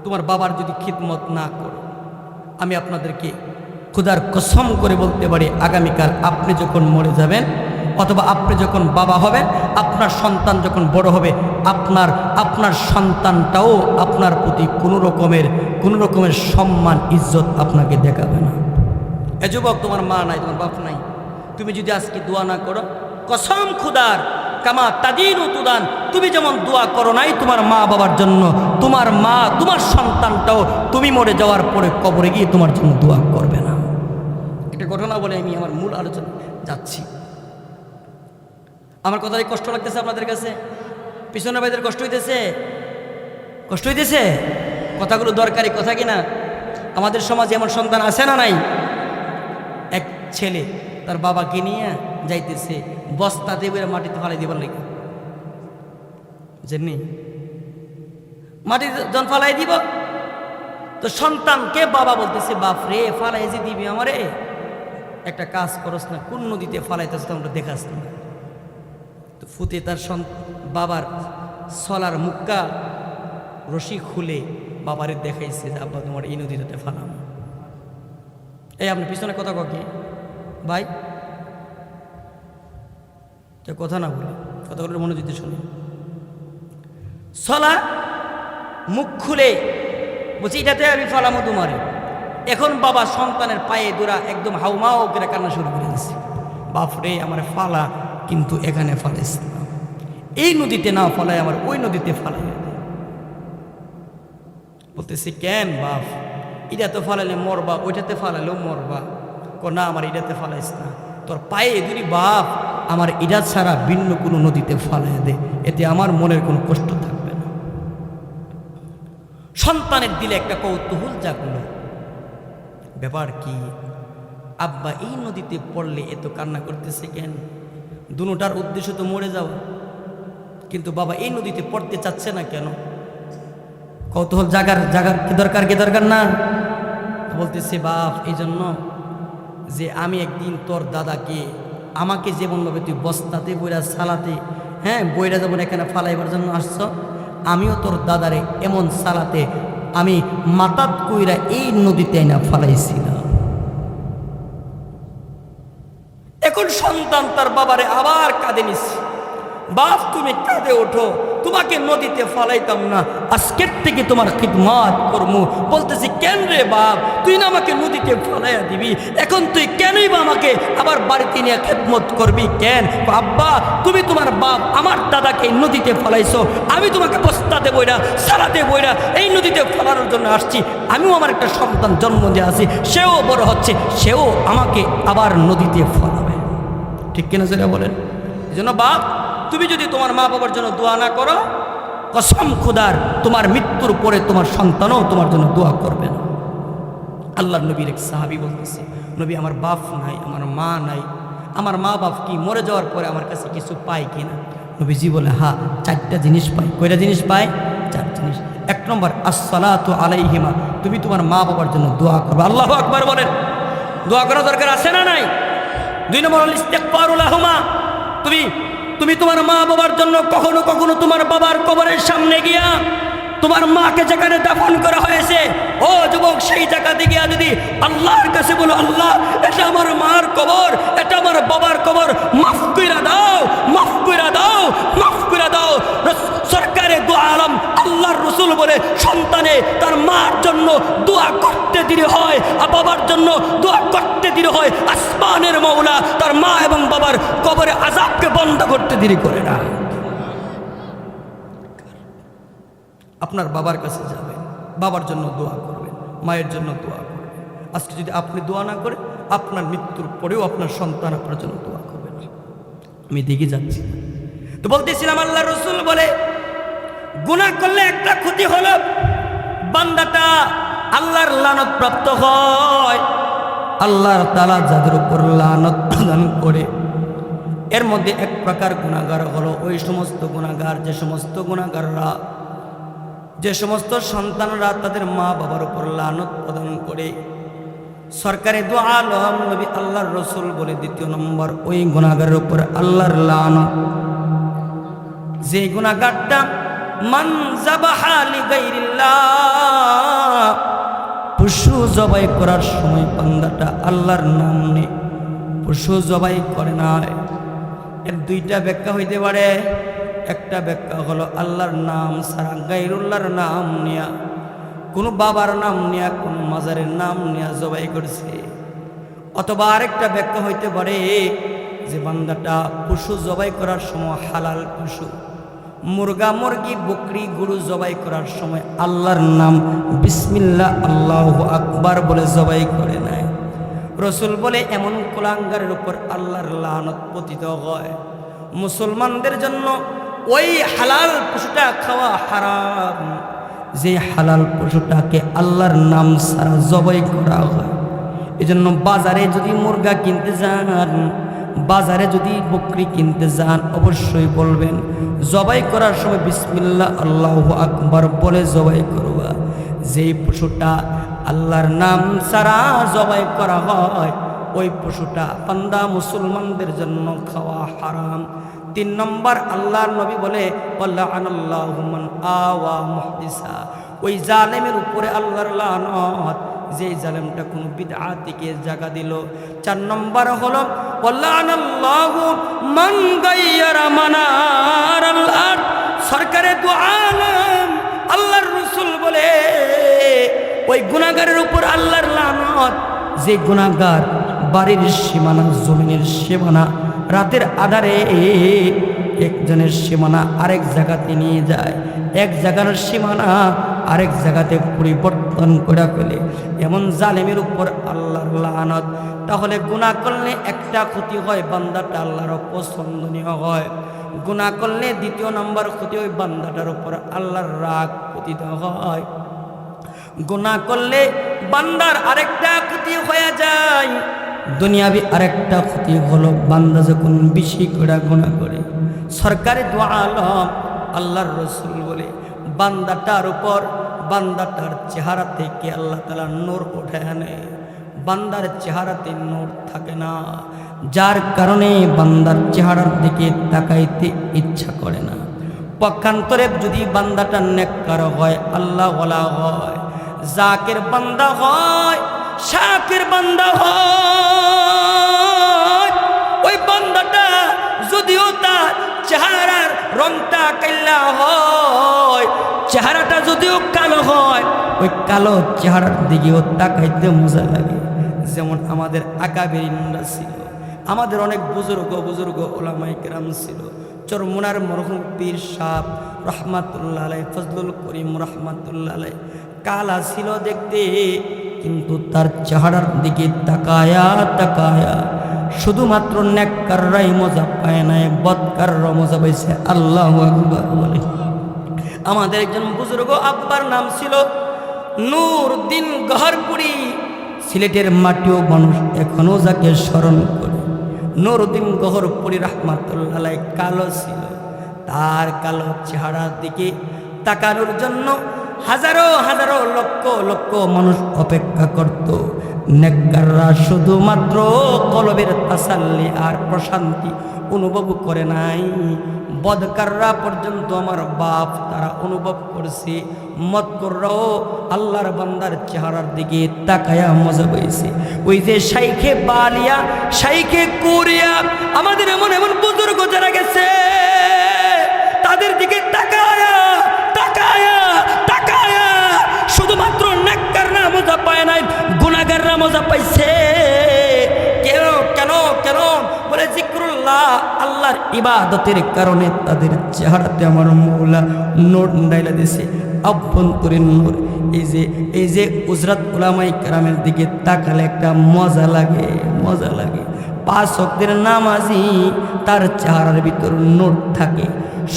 তোমার বাবার যদি খিদমত না করো, আমি আপনাদেরকে খুদার কসম করে বলতে পারি, আগামীকাল আপনি যখন মরে যাবেন, অথবা আপনি যখন বাবা হবেন, আপনার সন্তান যখন বড় হবে, আপনার সন্তানটাও আপনার প্রতি কোনো রকমের সম্মান ইজ্জত আপনাকে দেখাবে না। এ যুবক, তোমার মা নাই, তোমার বাপ নাই, তুমি যদি আজকে দোয়া না করো, কসম খুদার, কামা তাদিনু তুদান, তুমি যেমন দোয়া করো নাই তোমার মা বাবার জন্য, তোমার মা, তোমার সন্তানটাও তুমি মরে যাওয়ার পরে কবরে গিয়ে তোমার জন্য দোয়া করবে না। একটা ঘটনা বলে আমি আমার মূল আলোচনা যাচ্ছি। আমার কথাই কষ্ট লাগতেছে আপনাদের কাছে? পিছনে ভাইদের কষ্ট হইতেছে? কষ্ট হইতেছে? কথাগুলো দরকারি কথা কিনা? আমাদের সমাজে এমন সন্তান আছে না নাই? এক ছেলে তার বাবাকে নিয়ে যাইতেছে বস্তাতে বেড়ে মাটিতে ফালাই দিবার লাগে, বুঝেননি? মাটি যখন ফালাই দিব তো সন্তানকে বাবা বলতেছে, বাপ রে ফালাই যে দিবি আমারে, একটা কাজ করস না, কোন নদীতে ফালাইতেছ তোমরা দেখাস না। তো ফুতে তার বাবার সলার মুক্কা রশি খুলে বাবারে দেখাইছে যে আব্বা তোমার এই নদীতে ফালাম। এই আপনি পিছনে কথা ককে ভাই, কেউ কথা না বলে, কথাগুলো মনোযোগ দিয়ে শুনে। সলা মুখ খুলে বলছি এটাতে আমি ফালামো তোমারে। এখন বাবা সন্তানের পায়ে দোরা একদম হাউমাও করে কান্না শুরু করে দিয়েছে, বাপরে আমার ফালা, কিন্তু এখানে ফালাইস না, এই নদীতে না ফালাই আমার ওই নদীতে ফালাই। বলতেছে কেন বাপ, এটাতে ফালাইলে মরবা, ওইটাতে ফালাইলেও মরবা। না আমার এটাতে ফালাইস না, তোর পায়ে দুরি বাপ, আমার এটা ছাড়া ভিন্ন কোনো নদীতে ফালাই দে, এতে আমার মনের কোনো কষ্ট থাকবে না। সন্তানের দিলে একটা কৌতূহল জাগলো, ব্যাপার কি আব্বা এই নদীতে পড়লে এত কান্না করতেছে কেন? দুটার উদ্দেশ্য তো মরে যাওয়া, কিন্তু বাবা এই নদীতে পড়তে চাচ্ছে না কেন? কৌতূহল জাগার কি দরকার না? বলতেছে বাপ এই জন্য যে আমি একদিন তোর দাদাকে, আমাকে যেমনভাবে তুই বস্তাতে বইরা সালাতে, হ্যাঁ বইরা যেমন এখানে ফালাইবার জন্য আসছ, আমিও তোর দাদারে এমন সালাতে আমি মাতাত কইরা এই নদীতে না ফালাইছিলাম। এখন সন্তান তার বাবারে আবার কাঁদে নিচ্ছে, বাপ তুমি কাঁদে ওঠো, তোমাকে নদীতে ফালাইতাম না, আজকের থেকে তোমার খিদমত করবো। বলতেছি কেন রে বাপ, তুই না আমাকে নদীতে ফালাইয়া দিবি, এখন তুই কেনই বা আমাকে আবার বাড়িতে নিয়ে খেদমত করবি কেন? আব্বা তুমি তোমার বাপ আমার দাদাকে নদীতে ফালাইছো, আমি তোমাকে বস্তা দেবই না, সারা দেবই না, এই নদীতে ফেলানোর জন্য আসছি। আমিও আমার একটা সন্তান জন্ম দিয়ে আসি, সেও বড় হচ্ছে, সেও আমাকে আবার নদীতে ফলাবে। ঠিক কিনা সেটা বলেন? এই জন্য বাপ তুমি যদি তোমার মা বাবার জন্য দোয়া না করো, কসম খুদার তোমার মৃত্যুর পরে তোমার সন্তানও তোমার জন্য দোয়া করবে না। আল্লাহর নবীর এক সাহাবী বলতেছে, নবী আমার বাপ নাই, আমার মা নাই, আমার মা বাপ কি মরে যাওয়ার পরে আমার কাছে কিছু পায় কিনা? নবীজি বলে হ্যাঁ, 4টা জিনিস পায়। কয়টা জিনিস পায়? 4 জিনিস। 1 নম্বর আসসালাতু আলাইহিমা, তুমি তোমার মা বাবার জন্য দোয়া করবে। আল্লাহু আকবার বলেন। দোয়া করা দরকার আছে না নাই? 2 নম্বর ইস্তিগফারু লাহুমা, তুমি তোমার মা বাবার জন্য কখনো কখনো তোমার বাবার কবরের সামনে গিয়া তোমার মাকে যেখানে দাফন করা হয়েছে, ও যুবক, সেই জায়গাতে গিয়া যদি আল্লাহর কাছে বলো, আল্লাহ এটা আমার মার কবর, এটা আমার বাবার কবর, মাফ কইরা দাও, মাফ কইরা দাও, মাফ কইরা দাও। সরকারে দোয়া আলম আল্লাহর রসুল বলে সন্তানে তার মার জন্য দোয়া করতে দেরি হয় আর বাবার জন্য দোয়া করতে দেরি হয়, আসমানের মওলা তার মা এবং বাবার কবরে আযাবকে বন্ধ করতে দেরি করে না। আপনার বাবার কাছে যাবেন, বাবার জন্য দোয়া করবেন, মায়ের জন্য দোয়া করবেন। আজকে যদি আপনি দোয়া না করে, আপনার মৃত্যুর পরেও আপনার সন্তান আপনার জন্য দোয়া করবে না। আমি দেখে যাচ্ছি তো বলতেছিলাম, আল্লাহ রসুল বলে গুনাহ করলে একটা ক্ষতি হলো, বান্দাটা আল্লাহর লানত প্রাপ্ত হয়। আল্লাহর তাআলা যাদের উপর লানত প্রদান করে, এর মধ্যে এক প্রকার গুনাহগার হলো ওই সমস্ত গুনাহগার, যে সমস্ত গুনাহগাররা, যে সমস্ত সন্তানরা তাদের মা বাবার উপর লানত প্রদান করে। সরকারে দু আলম নবী আল্লাহর রসুল বলে 2 নম্বর ওই গুনাহগারের উপর আল্লাহর লানত। যে গুনাহগারটা মান যাবাহা লিগাইরিল্লাহ, পশু জবাই করার সময় বান্দাটা আল্লাহর নাম নেই, পশু জবাই করে না। এর 2টা ব্যাখ্যা হইতে পারে। একটা ব্যাখ্যা হলো আল্লাহর নাম ছাড়া গায়রুল্লাহর নাম নিয়া, কোনো বাবার নাম নিয়া, কোন মাজারের নাম নিয়া জবাই করছে। অথবা আরেকটা ব্যাখ্যা হইতে পারে যে বান্দাটা পশু জবাই করার সময় হালাল পশু, মুরগা মুরগি বকরি গরু জবাই করার সময় আল্লাহর নাম বিসমিল্লাহ আল্লাহু আকবার বলে জবাই করে নাই। রসুল বলে এমন কুলাঙ্গারের উপর আল্লাহর লানত পতিত হয়। মুসলমানদের জন্য ওই হালাল পশুটা খাওয়া হারাম, যে হালাল পশুটাকে আল্লাহর নাম ছাড়া জবাই করা হয়। এজন্য বাজারে যদি মুরগা কিনতে যান, বাজারে যদি বকরি কিনতে যান, অবশ্যই বলবেন জবাই করার সময় বিসমিল্লাহ আল্লাহু আকবার বলে জবাই করবা। যেই পশুটা আল্লাহর নাম ছাড়া জবাই করা হয়, ওই পশুটা বান্দা মুসলমানদের জন্য খাওয়া হারাম। 3 নম্বর আল্লাহর নবী বলে ওয়াল্লাহু মান আওয়া মুহদিসা, ওই জালেমের উপরে আল্লাহর লানত, যে জালেমটা কোন বিদআতিকে জায়গা দিল। 4 নম্বর হলো ওয়াল্লাহু মান গায়্যারা মানারাল আরদ, সরকারে দু আলম আল্লাহর রাসূল বলে ওই গুনাহগারের উপর আল্লাহর লানত, যে গুনাহগার বাড়ির সীমানা, জমিনের সীমানা, রাতের আধারে একজনের সীমানা আরেক জায়গাতে নিয়ে যায়, এক জায়গার সীমানা আরেক জায়গাতে পরিবর্তন করে ফেলে, এমন জালেমের উপর আল্লাহর লানত। তাহলে গুনাহ করলে একটা ক্ষতি হয়, বান্দাটা আল্লাহর অপছন্দনীয় হয়। গুনাহ করলে 2 নম্বর ক্ষতি হয়, বান্দাটার উপর আল্লাহর রাগ পতিত হয়। গুনাহ করলে বান্দার আরেকটা ক্ষতি হয়ে যায়, দুনিয়াবি আরেকটা ক্ষতি হলো বান্দা যখন বেশি করে গুনাহ করে। সরকারি দু আলম আল্লাহর রসুল বলে বান্দাটার উপর, বান্দাটার চেহারা থেকে আল্লাহ তাআলা নূর উঠে আনে, বান্দার চেহারাতে নূর থাকে না, যার কারণে বান্দার চেহারার দিকে তাকাইতে ইচ্ছা করে না। পক্ষান্তরে যদি বান্দাটা নেককার হয়, আল্লাহ ওয়ালা হয়, জাকির বান্দা হয়, শাকির বান্দা হয়, ওই বান্দাটা যদিও তার চেহারার রংটা কাইলা হয়, চেহারাটা যদিও কালো হয়, ওই কালো চেহারার দিকেও তাকাইতে মজা লাগে। যেমন আমাদের আকাবেরিনরা ছিল, আমাদের অনেক বুজুর্গ ওলামায়ে কেরাম ছিল। চরমুনার মরহুম পীর সাহেব রহমাতুল্লাহ আলাইহি, ফজলুল করিম রহমাতুল্লাহ আলাইহি কালা ছিল দেখতে, কিন্তু তার চেহারার দিকে তাকায়া তাকায়া শুধুমাত্র নেককাররাই মজা পায় নাই, বদকাররা মজা পাইছে। আল্লাহু আকবার বলে। আমাদের একজন বুজুর্গ আব্বার নাম ছিল নূরউদ্দিন গহরপুরি। সিলেটের মাটিও মানুষ এখনো যাকে স্মরণ করে। নূরউদ্দিন গহরপুরি রাহমাতুল্লাহ আলাইহি কালো ছিল। তার কালো চেহারার দিকে তাকানোর জন্য হাজারো হাজারো লক্ষ লক্ষ মানুষ অপেক্ষা করত। নেককাররা শুধুমাত্র কলবের তাসাল্লি আর প্রশান্তি অনুভব করে নাই, বদকাররা পর্যন্ত আমার বাপ তারা অনুভব করছে। মদকররাও আল্লাহর বান্দার চেহারার দিকে তাকায়া মজা পাইছে। ওই যে শাইখে বালিয়া, শাইখে কুরিয়া, আমাদের এমন এমন বুজুর্গ যারা গেছে, তাদের দিকে তাকায়া তাকায়া তাকায়া শুধুমাত্র নেককাররা মজা পায় নাই, গুনাহগাররা মজা পাইছে। কেন কেন কেন বলে জিক্রুল্লাহ, আল্লাহর ইবাদতের কারণে তাদের চেহারাতে আমার মৌলা নূর ডাইলা দিছে, অভ্যন্তরীণ নূর। এই যে উজরাত উলামায়ে কেরামের দিকে তাকালে একটা মজা লাগে, মজা লাগে। 5 ওয়াক্তের নামাজি তার চেহারার ভিতর নূর থাকে।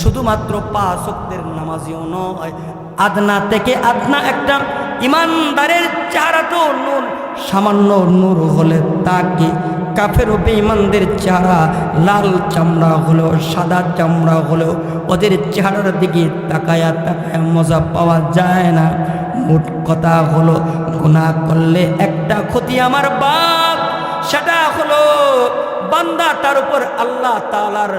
শুধুমাত্র 5 ওয়াক্তের নামাজিও নয়, আদনা থেকে আদনা একটা ইমানদারের চেহারা তো নূর। সামান্য নূর হলে তাকে কাফের ও বেঈমানদের চেহারা লাল চামড়া হলেও সাদা চামড়া হলেও ওদের চেহারার দিকে তাকায়া তাকায়া মজা পাওয়া যায় না। মোট কথা হলো, গুনাহ করলে একটা ক্ষতি আমার বাপ, সেটা হলো বান্দা তার উপর আল্লাহ তাআলার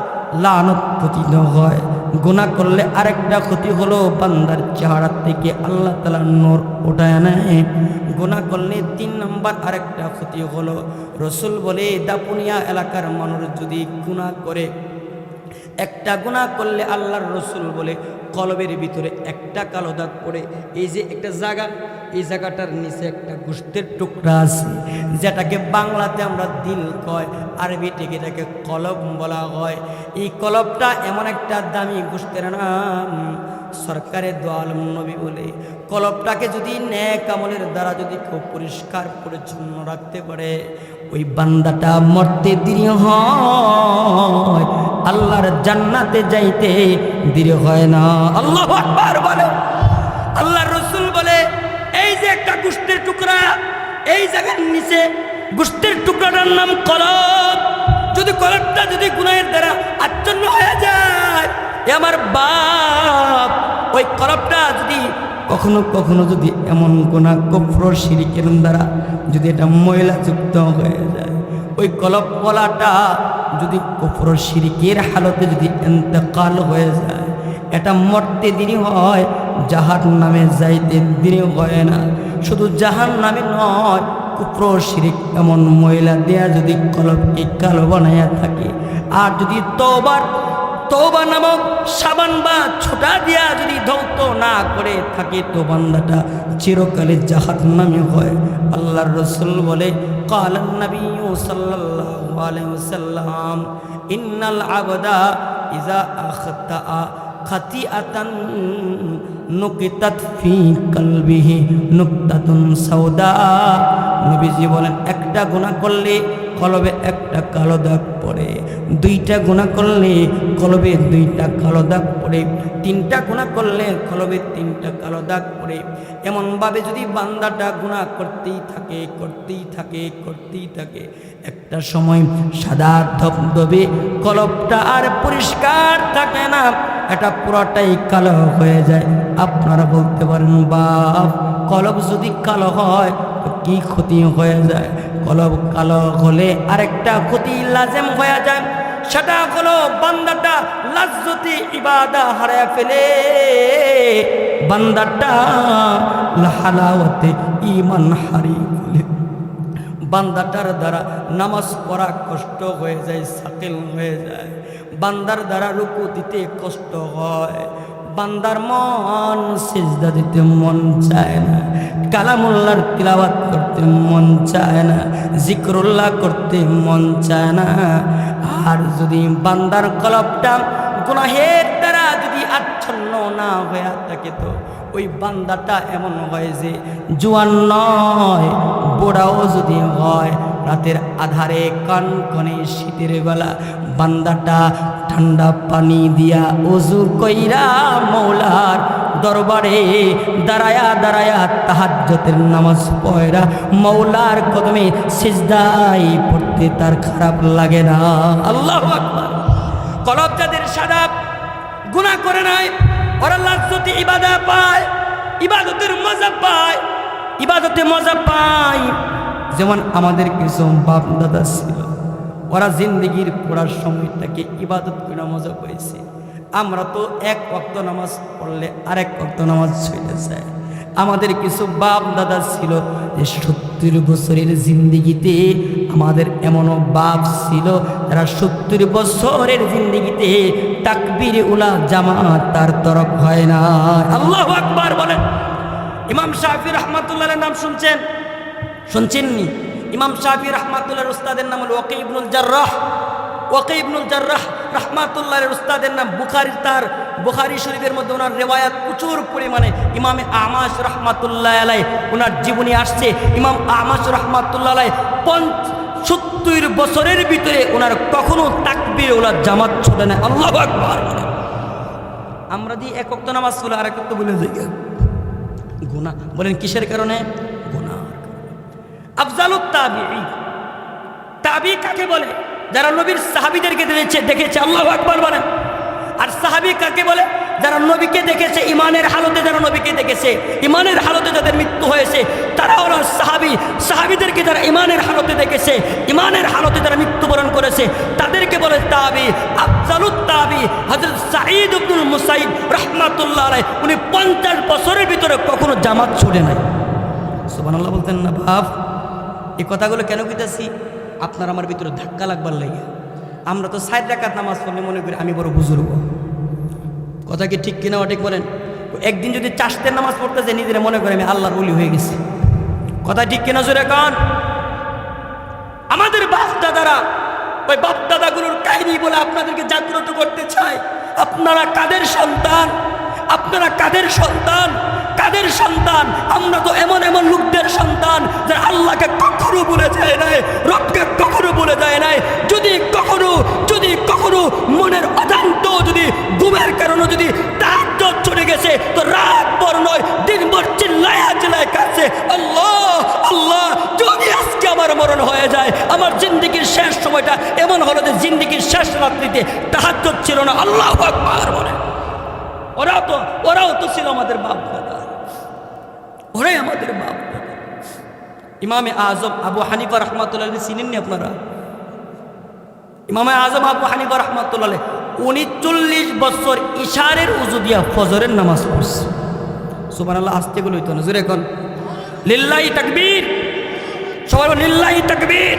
লানত পতিত হয়। গুনাহ করলে আরেকটা ক্ষতি হলো বান্দার চেহারা থেকে আল্লাহ তাআলা নূর উঠায় নেয়। গুনাহ করলে 3 নম্বর আরেকটা ক্ষতি হলো, রসুল বলে দাপুনিয়া এলাকার মানুষ যদি গুনাহ করে, একটা গুনাহ করলে আল্লাহর রসুল বলে কলবের ভিতরে একটা কালো দাগ পড়ে। এই যে একটা জায়গা, এই জায়গাটার নিচে একটা গোশতের টুকরা আছে, যেটাকে বাংলাতে আমরা দিল কয়, আরবি থেকে এটাকে কলব বলা হয়। এই কলবটা এমন একটা দামি গোশতের নাম, সরকারে দো আলম নবী বলে কলবটাকে যদি নেক আমলের দ্বারা যদি খুব পরিষ্কার পরিচ্ছন্ন রাখতে পারে, ওই বান্দাটা মরতে দেরি হয়, আল্লাহর জান্নাতে যাইতে দেরি হয় না। আল্লাহু আকবার বলে। আল্লাহর রাসূল বলে, এই যে একটা গোশতের টুকরা, এই জায়গার নিচে গোশতের টুকরাটার নাম কলব। যদি কলবটা যদি গুনাহের দ্বারা আচ্ছন্ন হয়ে যায়, এ আমার বাপ, ওই কলবটা যদি কখনো কখনো যদি এমন গুনাহ কুফর শিরকের দ্বারা যদি এটা ময়লাযুক্ত হয়ে যায়, ওই কলব বলাটা যদি কুফর শিরকের হালতে যদি ইন্তেকাল হয়ে যায়, এটা মরতে দেরি হয়, জাহান্নামে যাইতে দেরি হয় না। শুধু জাহান্নামে নয়, কুফর শিরক এমন ময়লা দেয়া যদি কলবকে কালো বানাইয়া থাকে, আর যদি তওবা নামক সাবান বা ছোটা দিয়া যদি ধৌত না করে থাকে, তো বান্দাটা চিরকালে জাহান্নামে হয়। আল্লাহর রাসূল বলে, ক্বালান নবী সাল্লাল্লাহু আলাইহি ওয়াসাল্লাম, ইন্নাল আবদা ইযা আখতাআ খাতিআতান নুকিতাত ফি কলবিহি নুকতাতুন সাওদা। নবীজি বলেন, একটা গুনাহ করলে কলবে একটা কালো দাগ পড়ে, 2টা গুনাহ করলে কলবে 2টা কালো দাগ পড়ে, 3টা গুনাহ করলে কলবে 3টা কালো দাগ পড়ে। এমনভাবে যদি বান্দাটা গুনাহ করতেই থাকে, একটা সময় সাদা ধবধবে কলবটা আর পরিষ্কার থাকে না, এটা পুরোটাই কালো হয়ে যায়। আপনারা বলতে পারেন, বাপ, কলব যদি কালো হয় তো কি ক্ষতি হয়ে যায়? কলব কালো হলে আরেকটা ক্ষতি লাজেম হয়ে যায়, সেটা হলো বান্দাটা লাজ্জতি ইবাদা হারায় ফেলে, বান্দাটা হালাওয়াতে ঈমান হারিয়ে ফেলে। বান্দাটার দ্বারা নামাজ পড়া কষ্ট হয়ে যায়, সাকিল হয়ে যায়, বান্দার দ্বারা রুকু দিতে কষ্ট হয়, বান্দার মন সিজদা দিতে মন চায় না, কালামুল্লাহর তিলাওয়াত করতে মন চায় না, জিকরুল্লাহ করতে মন চায় না। আর যদি বান্দার কলবটা গুনাহের দ্বারা যদি আচ্ছন্ন না হয়ে থাকে, তো ওই বান্দাটা এমন হয় যে জোয়ান নয় বুড়াও যদি হয়, রাতের আধারে কনকনে শীতের বেলা বান্দাটা ঠান্ডা পানি দিয়া ওযু কইরা মওলার দরবারে দাঁড়ায়া দাঁড়ায়া তাহাজ্জুদের নামাজ পড়া মওলার কদমে সিজদায় পড়তে তার খারাপ লাগে না। আল্লাহু আকবার। কলব যাদের সাদা, গুনাহ করে নাই, ওরা লাজ্জতে ইবাদত পায়, ইবাদতের মজা পায়, ইবাদতে মজা পায়। যেমন আমাদের কিছু বাপ দাদা ছিল, ওরা জিন্দেগির পড়ার সময়টাকে ইবাদত করে মজা পেয়েছে। আমরা তো এক ওয়াক্ত নামাজ পড়লে আরেক ওয়াক্ত নামাজ ছুঁয়ে যায়। আমাদের কিছু বাপ দাদা ছিল যে 70 বছরের জিন্দেগিতে, আমাদের এমনও বাপ ছিল যারা 70 বছরের জিন্দেগিতে তাকবীরে উলা জামাত তার তরফ হয় না। আল্লাহু আকবার বলেন। ইমাম শাফি রহমাতুল্লাহর নাম শুনছেন? শুনছেননি? ইমাম শাফি রহমাতুল্লাহর উস্তাদের নাম হল ওয়াকি ইবনুল জাররাহ। ওয়াকি ইবনুল জাররাহ রহমাতুল্লাহর উস্তাদের নাম বুখারীর, তার বুখারী শরীফের মধ্যে ওনার রেওয়ায়াত প্রচুর পরিমাণে। ইমামে আমাশ রহমাতুল্লাহ আলাইহি ওনার জীবনী আসছে। ইমাম আমাশ রহমাতুল্লাহ আলাইহি 70 বছরের ভিতরে ওনার কখনো তাকবীরে উলা জামাত ছোটে না। আল্লাহু আকবার। আমরা দিয়ে এক ওয়াক্ত নামাজ পড়লে আরেক ওয়াক্ত বলে যাই গুনাহ। বলেন কিসের কারণে? গুনাহ। আফজালুত তাবিঈ, তাবি কাকে বলে? যারা নবীর সাহাবীদেরকে দেখেছে। আল্লাহু আকবার বলেন। আর সাহাবী কাকে বলে? যারা নবীকে দেখেছে, ইমানের হালতে যারা নবীকে দেখেছে, ইমানের হালতে যাদের মৃত্যু হয়েছে, তারা হলো সাহাবী। সাহাবীদেরকে যারা ইমানের হালতে দেখেছে, ইমানের হালতে যারা মৃত্যুবরণ করেছে, তাদেরকে বলে তাবি। আফজালুত তাবি হযরত সাঈদ ইবনুল মুসাইয়িব রাহমাতুল্লাহ আলাইহি, উনি 50 বছরের ভিতরে কখনো জামাত ছুটে নাই। সুবহানাল্লাহ বলতেন না বাপ? এই কথাগুলো কেন কইতাছি? আপনার আমার ভিতরে ধাক্কা লাগবার লাগে। আমরা তো 60 রাকাত নামাজ পড়লে মনে করি আমি বড় বুজুর্গ। কথা কি ঠিক কিনা ঠিক বলেন? একদিন যদি চাষতের নামাজ পড়তে যাই, নিজেরা মনে করে আমি আল্লাহর ওলি হয়ে গেছি। কথা ঠিক কিনা জোরে কান? আমাদের বাপ দাদারা, ওই বাপ দাদাগুলোর কাহিনী বলে আপনাদেরকে জাগ্রত করতে চাই। আপনারা কাদের সন্তান? আপনারা কাদের সন্তান? কাদের সন্তান? আমরা তো এমন এমন লোকদের সন্তান যারা আল্লাহকে কখনো বলে যায় নাই, রবকে কখনো বলে যায় নাই। যদি কখনো মনের অজান্ত যদি ঘুমের কারণে যদি তাহাজ্জুদ চলে গেছে, তো রাত ভর নয় দিনভর চিল্লায়া চিল্লায় কাছে আল্লাহ আল্লাহ। যদি আজকে আমার মরণ হয়ে যায়, আমার জিন্দেগির শেষ সময়টা এমন হলো যে জিন্দেগির শেষ রাত্রিতে তাহাজ্জুদ ছিল না। আল্লাহু আকবার বলে। ওরাও তো ছিল আমাদের বাপ দাদা, ওরাই আমাদের বাপ দাদা। ইমামে আজম আবু হানিফা রহমাতুল্লাহ আলাইহি চিনেননি আপনারা? ইমামে আজম আবু হানিফা রহমাতুল্লাহ আলাইহি 39 বছর ইশারের উযু দিয়া ফজরের নামাজ পড়ছে। সুবহানাল্লাহ। আস্তে বলে হইতো না, জোরে কোন লিল্লাহি তাকবীর। সবাই বলেন লিল্লাহি তাকবীর।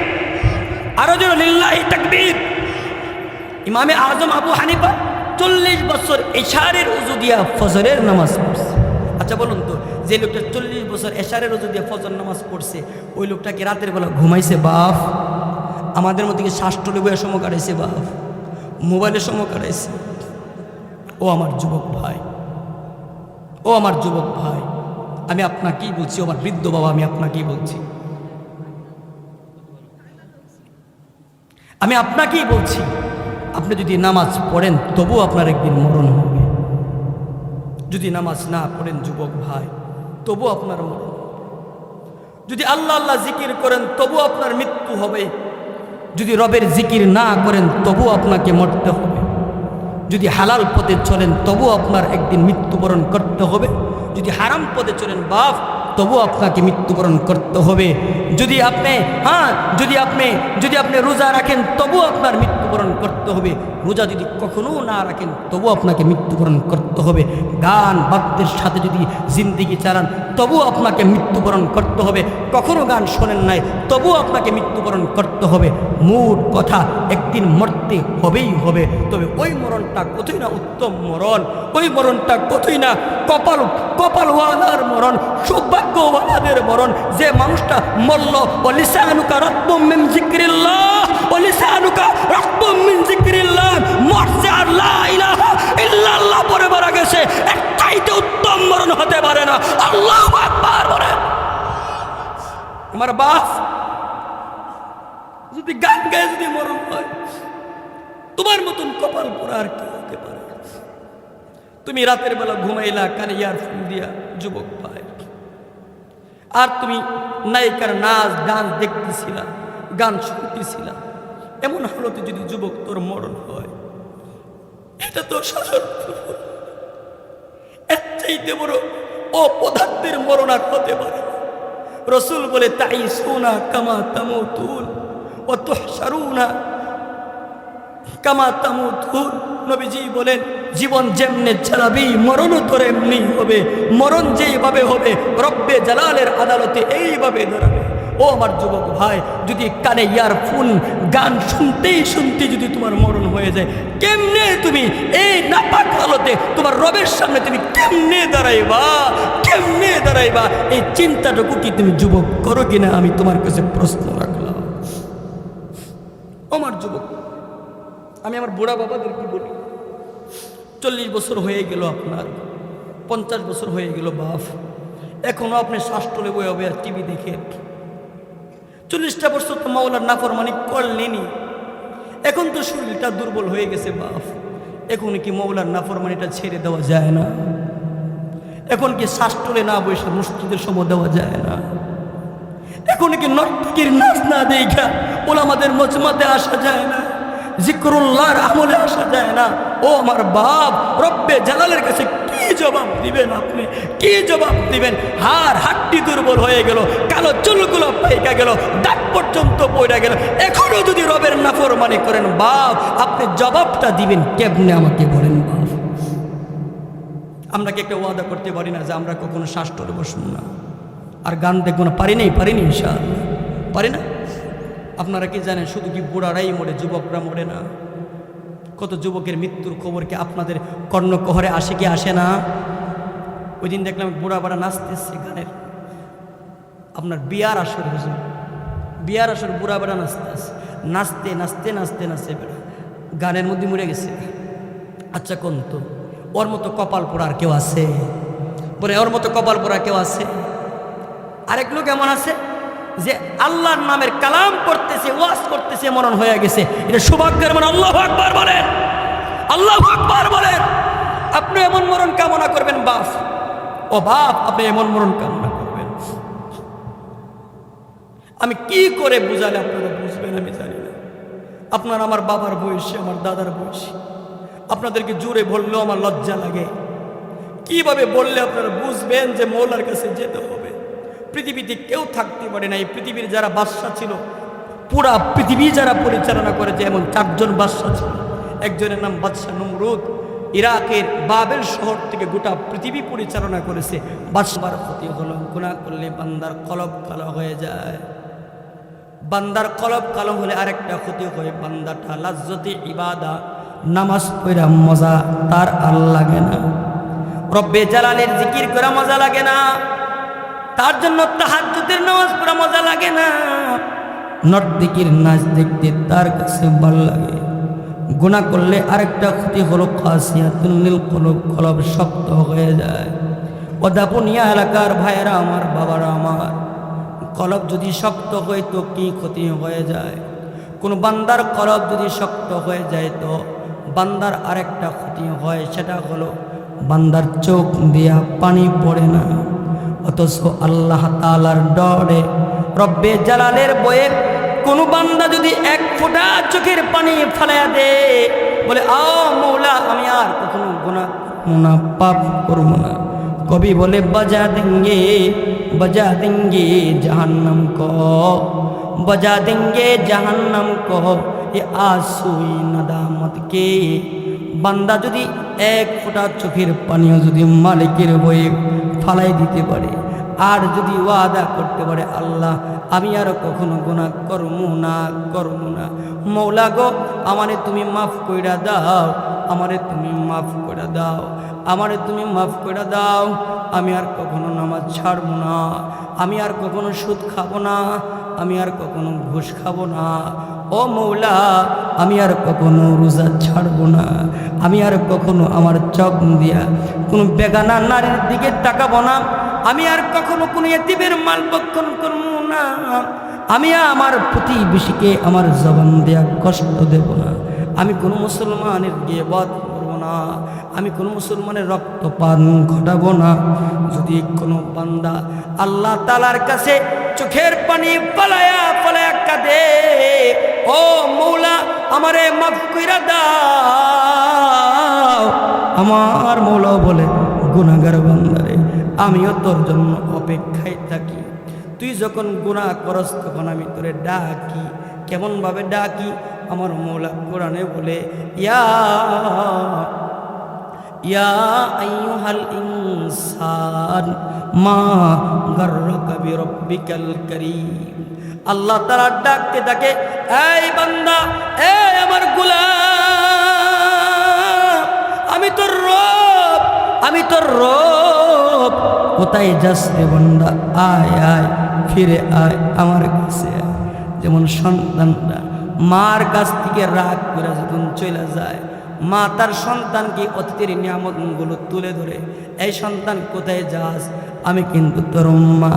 আরো জোরে লিল্লাহি তাকবীর। ইমামে আজম আবু হানিফা 40 বছর ইশারের উযু দিয়া ফজরের নামাজ পড়ছে। আচ্ছা বলুন তো, যে লোকটা 40 বছর এশারের উযু দিয়ে ফজর নামাজ পড়ছে, ওই লোকটা কি রাতের বেলা ঘুমাইছে বাপ? আমাদের মধ্যে কি শাস্ত্রে বইয়ের সময় কাটাইছে বাপ? মোবাইলের সময় কাটাইছে? ও আমার যুবক ভাই, ও আমার যুবক ভাই, আমি আপনাকেই বলছি, আমার বৃদ্ধ বাবা, আমি আপনাকেই বলছি, আমি আপনাকেই বলছি, আপনি যদি নামাজ পড়েন তবুও আপনার একদিন মরণ হবে। যদি নামাজ না পড়েন যুবক ভাই, তবু আপনার মরণ। যদি আল্লাহ আল্লাহ জিকির করেন তবু আপনার মৃত্যু হবে। যদি রবের জিকির না করেন তবু আপনাকে মরতে হবে। যদি হালাল পথে চলেন তবু আপনার একদিন মৃত্যুবরণ করতে হবে। যদি হারাম পথে চলেন বাপ, তবু আপনাকে মৃত্যুবরণ করতে হবে। যদি আপনি রোজা রাখেন তবু আপনার মৃত্যুবরণ করতে হবে। রোজা যদি কখনো না রাখেন তবু আপনাকে মৃত্যুবরণ করতে হবে। গান বাদ্যের সাথে যদি জিন্দেগি চালান তবু আপনাকে মৃত্যুবরণ করতে হবে। কখনো গান শোনেন নাই তবু আপনাকে মৃত্যুবরণ করতে হবে। মূল কথা একদিন মরতে হবেই হবে, তবে ওই মরণটা কতই না উত্তম মরণ, ওই মরণটা কতই না কপালওয়ালার মরণ, সৌভাগ্যওয়ালাদের মরণ। যে মানুষটা মরল ওলিসানুকা রাতবুম মিন যিকরিল্লাহ, ওলিসানুকা রাতবুম মিন যিকরিল্লাহ, মরছে আর লা ইলাহা ইল্লাল্লাহ পরে মারা গেছে, এর চাইতে উত্তম মরণ হতে পারে না। আল্লাহু আকবার বলেন। আমার বাপ যদি গান গায়ে যদি মরণ হয়, তোমার মতন কপাল পোড়া আর কি হতে পারে? তুমি রাতের বেলা ঘুমাইলা, কানে ইয়ারফোন দিয়া যুবক ভাই, আর তুমি নায়িকার নাচ ডান্স দেখতেছিলা, গান শুনতেছিলা, এমন হালতে যদি যুবক তোর মরণ হয়, এটা তো সাধারণ, এর চাইতে বড় অপদার্থের মরণ আর হতে পারে। রসুল বলে তাইসুনা কামা তামুতুন ওয়া তুহশারুনা কামা তামুতুন। নবীজি বলেন, জীবন যেমনে চালাবি মরণও তোর এমনি হবে, মরণ যেইভাবে হবে রব্বে জালালের আদালতে এইভাবে দাঁড়াবে। ও আমার যুবক ভাই, যদি কানে ইয়ারফোন গান শুনতেই শুনতে যদি তোমার মরণ হয়ে যায়, কেমনে তুমি এই নাপাক হালতে তোমার রবের সামনে তুমি কেমনে দাঁড়াইবা, কেমনে দাঁড়াইবা? এই চিন্তাটুকু কি তুমি যুবক করো কিনা, আমি তোমার কাছে প্রশ্ন রাখলাম। আমার যুবক, আমি আমার বুড়া বাবাদের কি বলি, 40 বছর হয়ে গেল আপনার, 50 বছর হয়ে গেল বাপ, এখনো আপনি শ্বাস টলে বয়ে হবে আর টিভি দেখে। 40টা বছর তো মাওলার নাফরমানি করলেনি, এখন তো শরীরটা দুর্বল হয়ে গেছে বাপ, এখন কি মাওলার নাফরমানিটা ছেড়ে দেওয়া যায় না? এখন কি শ্বাস টলে না বসে মসজিদের সময় দেওয়া যায় না? এখন কি নর্তকীর নাচ না দেখা ওলামাদের মজমাতে আসা যায় না? জিকরুল্লাহর আমলে আসা যায় না? ও আমার বাপ, রব্বে জালালের কাছে কি জবাব দিবেন আপনি? কি জবাব দিবেন? হাড়টি দুর্বল হয়ে গেল, কালো চুলগুলো পাইকা গেল, দাঁত পর্যন্ত পড়ে গেল, এখনো যদি রবের নাফরমানি করেন বাপ, আপনি জবাবটা দিবেন কেমনে আমাকে বলেন বাপ? আমরা কি একটা ওয়াদা করতে পারি না যে আমরা কখনো শ্বাস টলে বসব না, আর গান দেখবো না? পারিনি ইনশাআল্লাহ, পারি না? আপনারা কি জানেন শুধু কি বুড়ারাই মরে, যুবকরা মরে না? কত যুবকের মৃত্যুর খবর কি আপনাদের কর্ণকহরে আসে কি আসে না? ওই দিন দেখলাম বুড়া বাড়া নাচতেছে গানের, আপনার বিয়ার আসর, হুজুর বিয়ার আসর, বুড়া বাড়া নাচতেছে, নাচতে নাচতে নাচতে নাচতে বেড়া গানের মধ্যে মরে গেছে। আচ্ছা কোন তো ওর মতো কপাল পোড়ার কেউ আছে? বলে ওর মতো কপাল পোড়া কেউ আছে? আরেক লোক এমন আছে যে আল্লাহর নামের কালাম করতেছে, ওয়াজ করতেছে, মরণ হয়ে গেছে, এটা সৌভাগ্যের মরণ। আল্লাহু আকবার বলেন, আল্লাহু আকবার বলেন। আপনি এমন মরণ কামনা করবেন বাপ, ও বাপ, আপনি এমন মরণ কামনা করবেন, আমি কি করে বুঝালে আপনারা বুঝবেন আমি জানি না। আপনার আমার বাবার বয়সী, আমার দাদার বয়সী, আপনাদেরকে জোরে বললেও আমার লজ্জা লাগে। কিভাবে বললে আপনারা বুঝবেন যে মৌলার কাছে যেতে হবে? পৃথিবীতে কেউ থাকতে পারে না, এই পৃথিবীর যারা বাদশা ছিল, পুরা পৃথিবী যারা পরিচালনা করেছে, এমন 4 জন বাদশা ছিল। একজনের নাম বাদশা নমরুদ, ইরাকের বাবেল শহর থেকে গোটা পৃথিবী পরিচালনা করেছে। বাদশার ক্ষতি হলো, গুনাহ করলে বান্দার কলব কালো হয়ে যায়। বান্দার কলব কালো হলে আরেকটা ক্ষতি হয়, বান্দাটা লাজ্জতে ইবাদা, নামাজ পড়া মজা তার আর লাগে না, রব্বে জালালের জিকির করা মজা লাগে না, তার জন্য তাহাজ্জুদের নামাজ পড়া মজা লাগে না, নর্তকীর নাচ দেখতে তার কাছে ভালো লাগে। গুনাহ করলে আরেকটা ক্ষতি হলো কাসিয়াতুল লিল কলব, কলব শক্ত হয়ে যায়। ওদাপুনিয়া এলাকার ভাইয়েরা আমার, বাবারা আমার, কলব যদি শক্ত হয় তো কি ক্ষতি হয়ে যায়? কোন বান্দার কলব যদি শক্ত হয়ে যায় তো বান্দার আরেকটা ক্ষতি হয়, সেটা হলো বান্দার চোখ দিয়া পানি পড়ে না। অথচ আল্লাহ তাআলার ডরে, রব্বে জালালের বয়ে কোন বান্দা যদি 1 ফোঁটা চোখের পানি ফেলাইয়া দে, বলে আ মৌলা আমি আর কখনো গুনাহ না, পাপ করব না, কবি বলে বজা দেंगे जहन्नम को, बजा देंगे जहन्नम को ये आंसुई नदामत के। বান্দা যদি 1 ফোঁটা চোখের পানিও যদি মালিকের বয়ে ফালাই দিতে পারে, আর যদি ওয়াদা করতে পারে আল্লাহ আমি আর কখনো গুনাহ করবো না, মৌলা গো আমারে তুমি মাফ কইরা দাও, আমারে তুমি মাফ কইরা দাও, আমারে তুমি মাফ কইরা দাও। আমি আর কখনো নামাজ ছাড়বো না, আমি আর কখনো সুদ খাবো না, আমি আর কখনো ঘুষ খাবো না। ও মৌলা আমি আর কখনো রোজা ছাড়বো না, আমি আর কখনো আমার চোখ দিয়া কোনো বেগানা নারীর দিকে তাকাবো না, আমি আর কখনো কোনো এতিমের মাল ভক্ষণ করবো না, আমি আমার প্রতিবেশীকে আমার জবান দেয়া কষ্ট দেব না, আমি কোনো মুসলমানের গিবত করব না, আমি কোনো মুসলমানের রক্তপান ঘটাবো না। যদি কোনো বান্দা আল্লাহ তাআলার কাছে চোখের পানি পালায়া পালায়া কাঁদে, ও মৌলা আমারে মাফ কইরা দাও, আমার মৌলা বলে গুনাহগার বান্দারে আমিও তোর জন্য অপেক্ষায় থাকি। তুই যখন গুনাহ করস তখন আমি তোরে ডাকি। কেমন ভাবে ডাকি? আমার মৌলা কোরআনে বলে ইয়া আইয়ুহাল ইনসান মা গাররাকা বিরব্বিকাল কারীম। আল্লাহ তাআলা ডাকতে থাকে, এই বান্দা, এই আমার গোলাম, আমি তোর রব, আমি তোর রব। কোথায় যাস রে বান্দা? আয় আয়, ফিরে আয় আমার কাছে আয়। যেমন সন্তানরা মার কাছ থেকে রাগ করে যখন চলে যায়, মা তার সন্তানকে অতীতের নিয়ামতগুলো তুলে ধরে, এই সন্তান কোথায় যাস? আমি কিন্তু তোর মা,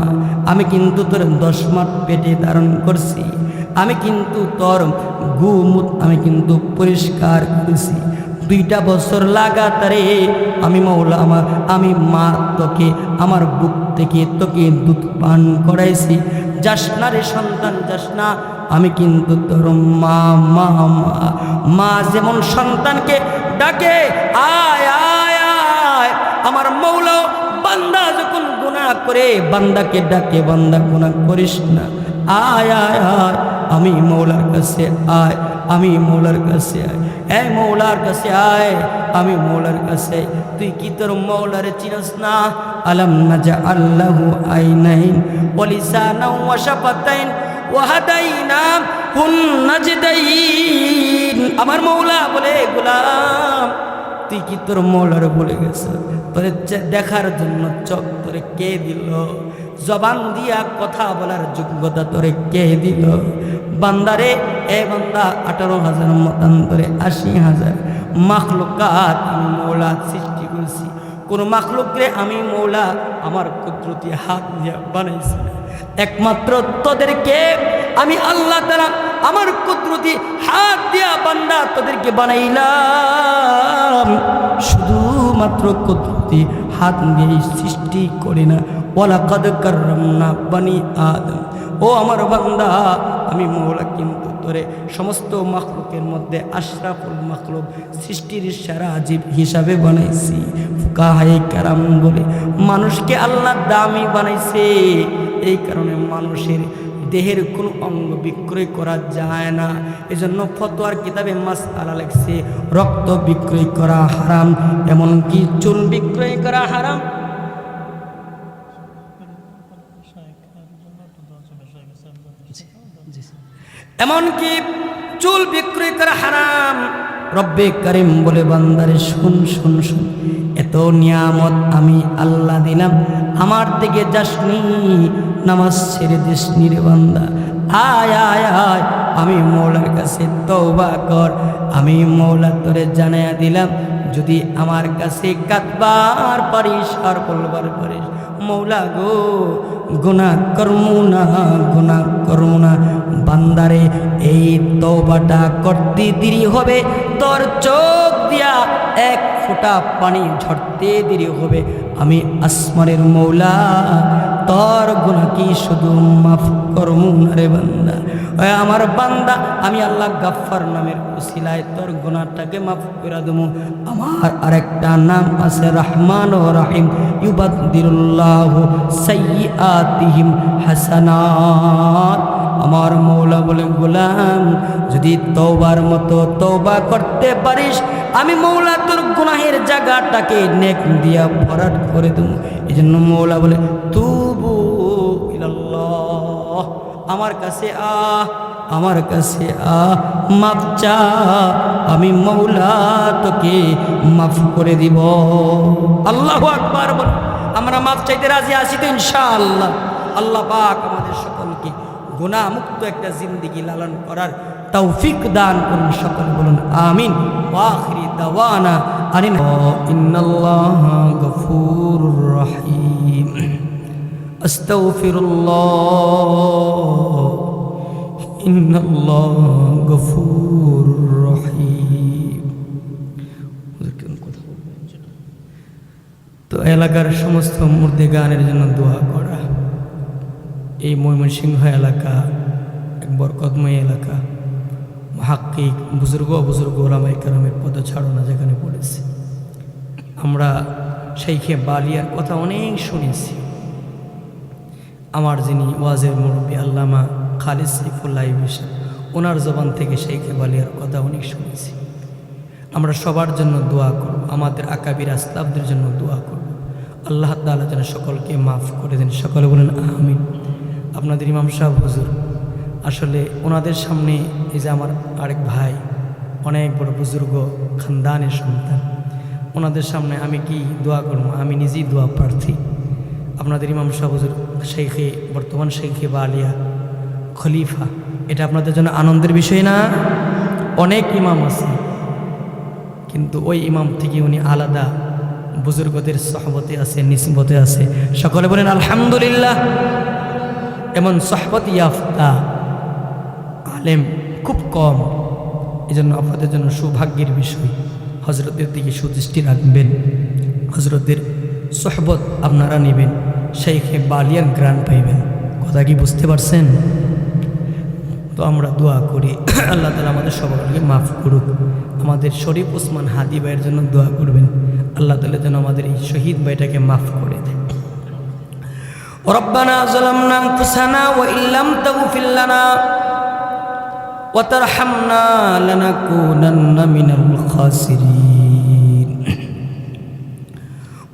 আমি কিন্তু তোর 10 মাস পেটে ধারণ করছি, আমি কিন্তু তোর গুমুত আমি কিন্তু পরিষ্কার করেছি, 2টা বছর লাগাতারে আমি মৌলা আমি মা তোকে আমার বুক থেকে তোকে দুধ পান করাইছি। যাস না রে সন্তান, যাস না, আমি কিন্তু তোর মা। মা মা মা যেমন সন্তানকে ডাকে আয় আয় আয়, আমার মৌলা বান্দা যখন গুনাহ করে বান্দাকে ডাকে, বান্দা গুনাহ করিস না, আয় আয় আয়, আমি মৌলার কাছে আয়, আমি মৌলার কাছে আয়, এই মৌলার কাছে আয়, আমি মৌলার কাছে। তুই কি তোর মৌলারে চিনস না? আলাম নাজআল লাহু আইনাইন ওয়া লিসানান ওয়া শাফাতাইন ওয়া হাদাইনাহুন নাজদাইন। আমার মৌলা বলে, গোলাম তুই কি তোর মৌলার বলে গেছ? তোরে দেখার জন্য চোখ তোরে কে দিল? জবান দিয়া কথা বলার যোগ্যতা তোরে কে দিল? বান্দারে, এ বান্দা 18,000 মতান্তরে 80,000 মাখলুকাত আমি মৌলা সৃষ্টি করেছি। কোন মাখলুকরে আমি মৌলা আমার কুদরতি হাত দিয়া বানাইছি, একমাত্র তোদেরকে আমি আল্লাহ তাআলা আমার কুদরতি হাত দিয়া বান্দা তোদেরকে বানাইলাম, শুধুমাত্র কুদরতি হাত দিয়ে সৃষ্টি করি না। ওয়ালাকাদ কাররামনা বানি আদম। ও আমার বান্দা, আমি মৌলা কিন্তু তোরে সমস্ত মাখলুকের মধ্যে আশরাফুল মাখলুক, সৃষ্টির সেরা জীব হিসাবে বানাইছি। ফুকাহায়ে কেরাম বলে মানুষকে আল্লাহ দামি বানাইছে, এই কারণে মানুষের দেহের কোনো অঙ্গ বিক্রয় করা যায় না। এজন্য ফতোয়ার কিতাবে মাসআলা লেখছে রক্ত বিক্রয় করা হারাম, এমনকি চুল বিক্রয় করা হারাম। এমনকি চুল বিক্রয় করা হারাম। রব্বে কারিম বলে বান্দারে শুন শুন শুন, এত নিয়ামত আমি আল্লাহ দিলাম, আমার দিকে যাসনি, নামাজ ছেড়ে দিসনি রে বান্দা। আয় আয় আয়, আমি মৌলার কাছে তওবা কর। আমি মৌলা তোরে জানাইয়া দিলাম, যদি আমার কাছে কাঁদবার পারিস আর বলবার পারিস, মৌলা গো গুনাহ করমু না, গুনাহ করমু না। বান্দারে, এই তওবাটা করতে দেরি হবে, তোর চোখ দিয়া 1 ফোঁটা পানি ঝরতে দেরি হবে। আমি আসমানের মৌলা তোর গুনাহ কি শুধু মাফ করমু না রে বান্দা? ওই আমার বান্দা, আমি আল্লাহ গাফফার নামের উসিলায় তোর গুনাহটাকে মাফ করে দেবো। আমার আরেকটা নাম আছে রহমান ও রহিম, ইউবাদদিলুল্লাহু সাইয়্যাতিহিম হাসানাত। আমার মৌলা বলে, গোলাম যদি তওবার মতো তওবা করতে পারিস, আমি মৌলা তোর গুনাহের জায়গাটাকে নেক দিয়া ভরাট করে দেবো। এই জন্য মৌলা বলে তুবু আমার কাছে আমার কাছে মাফ চা, আমি মৌলা তোকে মাফ করে দিব। আল্লাহু আকবার বল। আমরা মাফ চাইতে রাজি আছি তো ইনশাআল্লাহ। আল্লাহ পাক আমাদের সকলকে গুনাহ মুক্ত একটা জিন্দেগি লালন করার তৌফিক দান করুন। সকলে বলুন আমিন। ওয়া আখিরি দাওয়ানা ইন্নাল্লাহা গফুরুর রহিম। আস্তাগফিরুল্লাহ ইন্নাল্লাহা গফুরুর রহিম। তো এলাকার সমস্ত মুর্দে গানের জন্য দোয়া করা। এই ময়মনসিংহ এলাকা এক বরকতময় এলাকা, মুহাক্কিক বুজুর্গ ওলামায়ে কেরামের পদচারণা যেখানে পড়েছে। আমরা শাইখে বালিয়ার কথা অনেক শুনেছি। আমার যিনি ওয়াজের মুরব্বী আল্লামা খালিদ সাইফুল্লাহ বিশাল, ওনার জবান থেকে শাইখে বালিয়ার কথা অনেক শুনেছি। আমরা সবার জন্য দোয়া করব, আমাদের আকাবির আসলাফদের জন্য দোয়া করব। আল্লাহ তাআলা যেন সকলকে মাফ করে দেন। সকলে বলেন আমিন। আপনাদের ইমাম সাহেব হুজুর, আসলে ওনাদের সামনে এই যে আমার আরেক ভাই, অনেক বড় বুজুর্গ খানদানের সন্তান, ওনাদের সামনে আমি কি দোয়া করব? আমি নিজেই দোয়া প্রার্থী। আপনাদের ইমাম সাহেব হুজুর শাইখে, বর্তমান শাইখে বালিয়া খলিফা, এটা আপনাদের জন্য আনন্দের বিষয় না? অনেক ইমাম আছে, কিন্তু ওই ইমাম থেকে উনি আলাদা বুজুর্গদের সহবতে আছে, নিসবতে আছে। সকলে বলেন আলহামদুলিল্লাহ। এমন সহবত ইয়াফতা আলেম খুব কম। এই জন্য আপনাদের জন্য সৌভাগ্যের বিষয়, হজরতের দিকে সুদৃষ্টি রাখবেন, হজরতের সহবত আপনারা নেবেন, শাইখে বালিয়ার গ্রান পাইবেন। কথা কি বুঝতে পারছেন? তো আমরা দোয়া করি আল্লাহ তাআলা আমাদের সবাইকে মাফ করুক। আমাদের শরীফ ওসমান হাদি ভাইয়ের জন্য দোয়া করবেন, আল্লাহ তাআলা যেন আমাদের এই শহীদ ভাইটাকে মাফ করে দেয়। রব্বানা যালামনা আনফুসানা ওয়া ইল্লাম তাগফির লানা ওয়া তারহামনা লানাকুনান্না মিনাল খাসিরিন।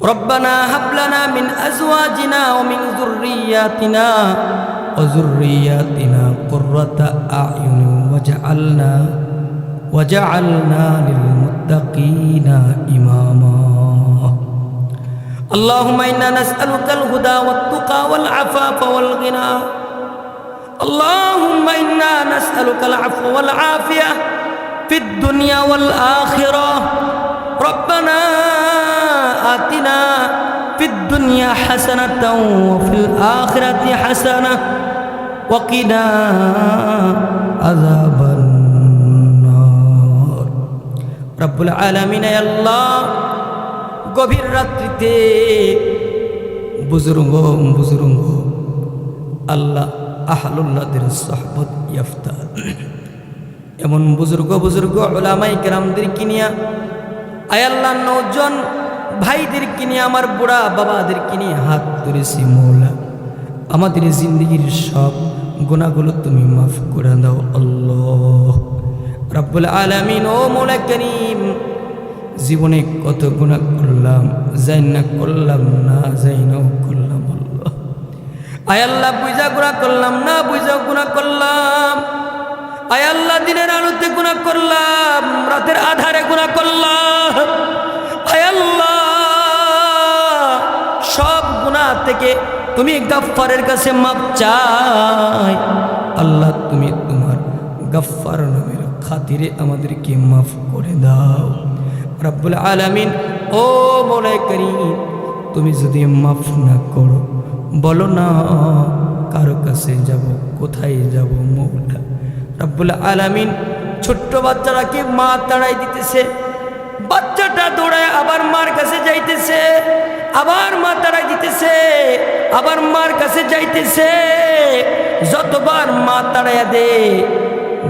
রব্বানা হাব লানা মিন আজওয়াজিনা ওয়া মিন যুররিয়াতিনা وذرياتنا قرة أعين وجعلنا للمتقين إماما اللهم إنا نسألك الهدى والتقى والعفاف والغنى اللهم إنا نسألك العفو والعافية في الدنيا والآخرة ربنا آتنا في الدنيا حسنة وفي الآخرة حسنة وقنا عذاب النار رب العالمين يا الله গভীর রাত্রিতে বুজুর্গ আল্লাহ আহলুল্লাহদের সহবত ইয়াফতা এমন বুজুর্গ উলামায়ে কেরামদেরকে নিয়ে আয় আল্লাহ নওজন ভাইদেরকে নিয়ে আমার বুড়া বাবাদেরকে নিয়ে হাত ধরেছি মৌলা আমাদের জিন্দগির সব গুনাহগুলো তুমি মাফ করে দাও আল্লাহ রাব্বুল আলামিন। ও মৌলা করিম, জীবনে কত গুনাহ করলাম, জাইনা করলাম না জাইনাও করলাম আল্লাহ। আয় আল্লাহ বুঝা গুনাহ করলাম না বুঝা গুনাহ করলাম। আয় আল্লাহ দিনের আলোতে গুনাহ করলাম, রাতের আধারে গুনাহ করলাম। আয় আল্লাহ সব গুনাহ থেকে তুমি গফফারের কাছে মাপ চাই আল্লাহ। তুমি তোমার গফফার নামের খাতিরে আমাদেরকে মাফ করে দাও রব্বুল আলামিন। ও মৌলা করিম, তুমি যদি মাফ না করো বলো না কারো কাছে যাব, কোথায় যাব মৌলা রব্বুল আলামিন। ছোট্ট বাচ্চাটাকে মা তাড়াই দিতেছে, বাচ্চাটা দৌড়ায় আবার মার কাছে যাইতেছে, আবার মা তাড়াই দিতেছে, আবার মার কাছে যাইতেছে। যতবার মা তাড়াইয়া দে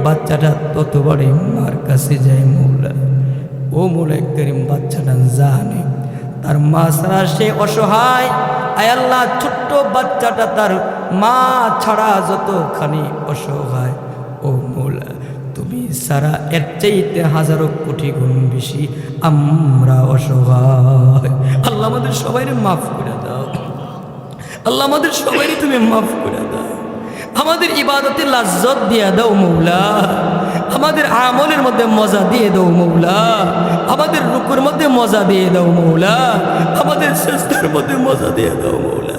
বাচ্চাটা ততবারই মার কাছে যায় মৌলা। ও মৌলা করিম, বাচ্চাটা জানে তার মা ছাড়া সে অসহায়। আয় আল্লাহ ছোট্ট বাচ্চাটা তার মা ছাড়া যতখানি অসহায়, ও মৌলা তুমি সারা এর চাইতে হাজারো কোটি গুণ বেশি আমরা অসহায়। আল্লাহ আমাদের সবাই মাফ করে দাও আল্লাহ, আমাদের সবাই তুমি মাফ করে দাও আমাদের ইবাদতে লাজ্জত দিয়ে দাও মৌলা, আমাদের আমলের মধ্যে মজা দিয়ে দাও মৌলা, আমাদের রুকুর মধ্যে মজা দিয়ে দাও মৌলা, আমাদের সিজদার মধ্যে মজা দিয়ে দাও মৌলা।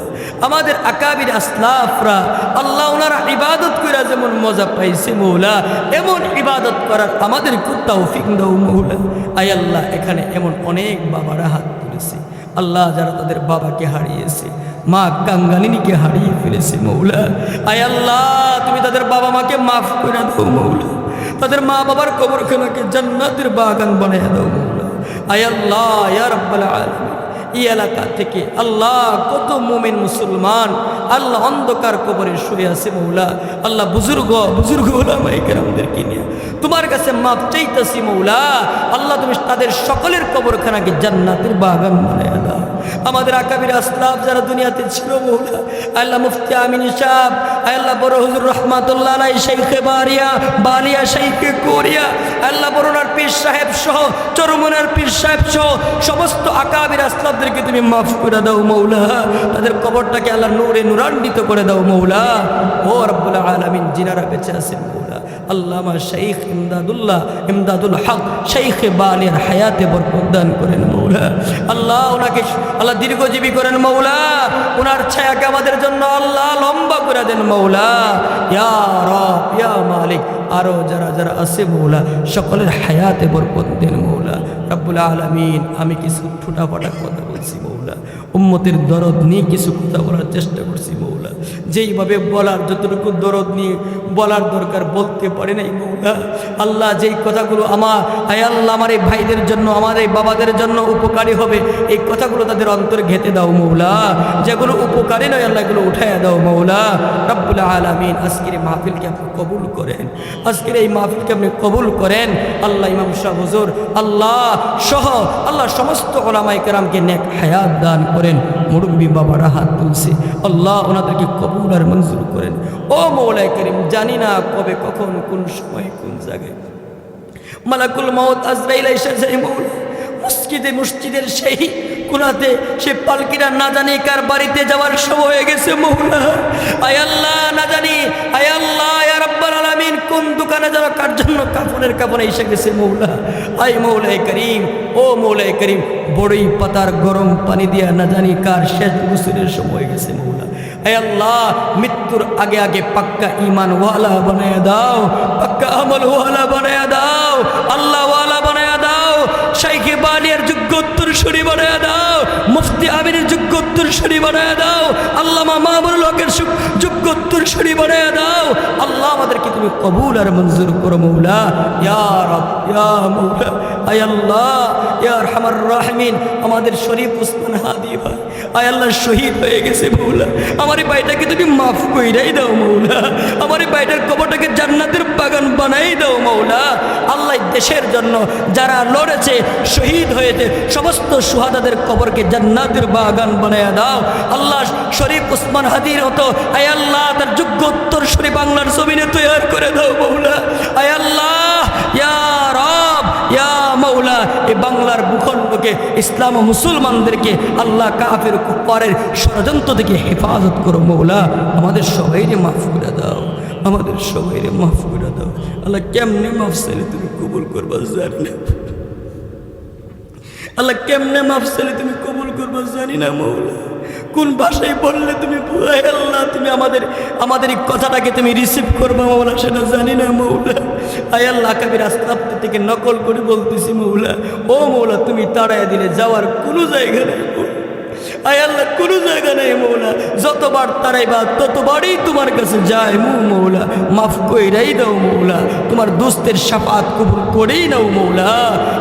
আমাদের আকাবির আসলাফরা আল্লাহ ওনারা ইবাদত করে যেমন মজা পাইছে মৌলা, এমন ইবাদত করার আমাদের তৌফিক দাও মৌলা। আয় আল্লাহ, এখানে এমন অনেক বাবারা হাত তুলেছে আল্লাহ, যারা তাদের বাবাকে হারিয়েছে, মা কাঙ্গালিনীকে হারিয়ে ফেলেছে মৌলা। আয় আল্লাহ, তুমি তাদের বাবা মাকে মাফ করে দাও মৌলা, তাদের মা বাবার কবরখানাকে জান্নাতের বাগান বানিয়ে দাও মৌলা। আয় আল্লাহ, ইয়া রাব্বাল আলামিন, এই এলাকা থেকে আল্লাহ কত মুমিন মুসলমান আল্লাহ অন্ধকার কবরে শুয়ে আছে মৌলা। আল্লাহ বুজুর্গ ওলামায়ে কেরামদেরকে নিয়ে তোমার কাছে মাফ চাইতেছি মৌলা। আল্লাহ তুমি তাদের সকলের কবরখানাকে জান্নাতের বাগান বানিয়ে দাও। আমাদের আকাবির আসলাফ যারা দুনিয়াতে ছিল মৌলা, আল্লাহ মুফতি আমিন সাহেব, আল্লাহ বড় হুজুর রহমাতুল্লাহ আলাইহি, শাইখে বালিয়া শাইখে কোরিয়া, আল্লাহ বড়নার পীর সাহেব সহ চরমনার পীর সাহেব সহ সমস্ত আকাবির আসলাফদেরকে তুমি মাফ করে দাও মৌলা। তাদের কবরটাকে আল্লাহ নূরে নূরান্বিত করে দাও মৌলা। ও রব্বুল আলামিন, যিনারা বেঁচে আছেন মৌলা, আল্লামা শাইখ ইমদাদুল হক শাইখে বালিয়ার হায়াতে বরকত দান করেন মৌলা। আল্লাহ ওনাকে আল্লাহ দীর্ঘজীবী করেন মৌলা, ওনার ছায়াকে আমাদের জন্য আল্লাহ লম্বা করে দেন মৌলা। ইয়া রব ইয়া মালিক, আরো যারা যারা আছে মৌলা সকলের হায়াতে বরকত দেন মৌলা। রব্বুল আলামিন, আমি কিছু ঠুটাফাটা কথা বলছি মৌলা, উম্মতের দরদ নিয়ে কিছু কথা বলার চেষ্টা করছি মৌলা। যেইভাবে বলার যতটুকু দরদ নিয়ে বলার দরকার বলতে পারি নাই মৌলা। আল্লাহ, যেই কথাগুলো আমার আল্লাহ আমার এই ভাইদের জন্য, আমার এই বাবাদের জন্য উপকারী হবে, এই কথাগুলো তাদের অন্তরে ঘেঁটে দাও মৌলা। যেগুলো উপকারী নয় আল্লাহ, এগুলো উঠাইয়া দাও মৌলা। রব্বুল আলামিন, আজকের এই মাহফিলকে আপনি কবুল করেন, আজকের এই মাহফিলকে আপনি কবুল করেন। আল্লাহ ইমাম সাহেব হুজুর আল্লাহ সহ আল্লাহ সমস্ত ওলামায়ে কেরামকে নেক হায়াত দান করেন। মুরব্বী বাবারা হাত তুলছে আল্লাহ, ওনাদেরকে কবুল আর মঞ্জুর করেন। ও মৌলায়ে কারীম, জানি না কবে কখন কোন সময় কোন জায়গায় মালাকুল মউত আজরাইল এসে যায় মৌলা। মসজিদের সেই কোনাতে সে পালকিরা না জানি কার বাড়িতে যাওয়ার সময় হয়ে গেছে মৌলা। আয় আল্লাহ, না জানি আয় আল্লাহ ইয়া রাব্বাল আলামিন কোন দোকানে যারা কার জন্য কাফনে এসে গেছে মৌলা। আয় মৌলায়ে কারীম, ও মৌলায়ে কারীম, বড়ই পাতার গরম পানি দিয়া না জানি কার শেষ গোসলের সময় হয়ে গেছে মৌলা। আয় আল্লাহ, মৃত্যুর আগে আগে পাক্কা ঈমান ওয়ালা বানায়া দাও, পাক্কা আমল ওয়ালা বানায়া দাও, আল্লাহ ওয়ালা বানায়া দাও। শাইখে বালিয়ার যোগ্য উত্তরসূরি বানায়া দাও, মুফতি আমিনের যোগ্য উত্তরসূরি বানায়া দাও, আল্লামা মামুনুল হকের যোগ্য উত্তরসূরি বানায়া দাও। আল্লাহ, আমাদেরকে তুমি কবুল আর মঞ্জুর করো মৌলা। ইয়া রব ইয়া মৌলা, আয় আল্লাহ ইয়া আরহামার রাহিমিন, আমাদের শরীফ উসমান হাদি ভাই আয় আল্লাহ শহীদ হয়ে গেছে মৌলা। আমার এই ভাইটাকে তুমি মাফ কইরাই দাও মৌলা, আমার এই ভাইটার কবরটাকে জান্নাতের বাগান বানাই দাও মৌলা। আল্লাহ, দেশের জন্য যারা লড়েছে, শহীদ হয়েছে, সমস্ত সুহাদাদের কবরকে জান্নাতের বাগান বানায়া দাও। আল্লাহ, শরীফ উসমান হাদির মতো আয় আল্লাহ তার যোগ্য উত্তরসূরি বাংলার জমিনে তৈরি করে দাও মৌলা। আয় আল্লাহ ইয়া রব ইয়া মৌলা, এই বাংলার ভূখণ্ডকে, ইসলাম ও মুসলমানদেরকে আল্লাহ কাফের কুফারের ষড়যন্ত্র থেকে হেফাজত করো মৌলা। আমাদের সবাইকে মাফ করে দাও, আমাদের সবাইকে মাফ করে দাও। আল্লাহ, কেমনে মাফ চাইলে তুমি কবুল করবা জানি না আল্লাহ, কেমনে মাফ চাইলে তুমি কবুল করবা জানি না মৌলা। কোন ভাষায় বললে তুমি আল্লাহ তুমি আমাদের এই কথাটাকে তুমি রিসিভ করবা মৌলা, সেটা জানি না মৌলা। আয় আল্লাহ, কাবির আসলাফ থেকে নকল করে বলতেছি মৌলা। ও মৌলা, তুমি তাড়াইয়া দিলে যাওয়ার কোনো জায়গা নেই মৌলা। আয় আল্লাহ, কোনো জায়গা নেই মৌলা, যতবার তাড়াইবা ততবারই তোমার কাছে যায় মৌলা। মাফ কইরাই দাও মৌলা, তোমার দোস্তের শাফাত কবুল করেই নাও মৌলা।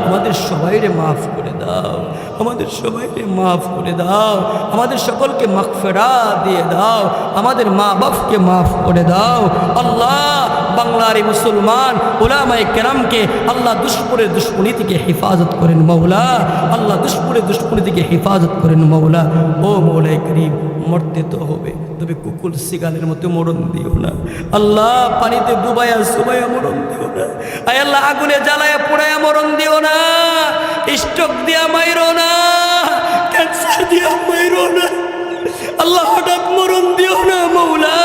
আমাদের সবাইরে মাফ করে দাও, আমাদের সবাইকে মাফ করে দাও, আমাদের সকলকে মাগফিরাত দিয়ে দাও, আমাদের মা বাপকে মাফ করে দাও। আল্লাহ, বাংলার এই মুসলমান উলামায়ে কেরামকে আল্লাহ দুশ্মনের দুশ্মনী থেকে হেফাজত করেন মৌলা। আল্লাহ, দুশ্মনের দুশ্মনী থেকে হেফাজত করেন মৌলা। ও মৌলায়ে কারীম, মরতে তো হবে, তবে কুকুর শিকালের মতো মরণ দিও না আল্লাহ। পানিতে ডুবাইয়া সুবাইয়া মরণ দিও না। আয় আল্লাহ, আগুনে জ্বালায়া পোড়ায়া মরণ দিও না, স্ট্রোক দিয়া মাইরো না, ক্যান্সার দিয়া মাইরো না আল্লাহ, হঠাৎ মরণ দিও না মৌলা।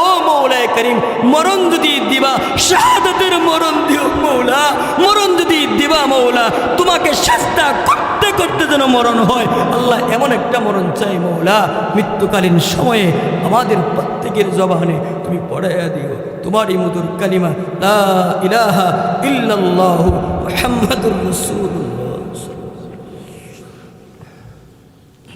ও মৌলা, মাওলায়ে করিম মরণ যদি দিবা শাহাদাতের মরণ দিও মৌলা, মরণ যদি দিবা মৌলা তোমাকে শাস্তা করতে করতে যেন মরণ হয় আল্লাহ, এমন একটা মরণ চাই মৌলা মৃত্যুকালীন সময়ে আমাদের প্রত্যেকের জবানে তুমি পড়াইয়া দিও তোমারই মধুর কালিমা লা ইলাহা ইল্লাল্লাহু মুহাম্মাদুর রাসূলুল্লাহ।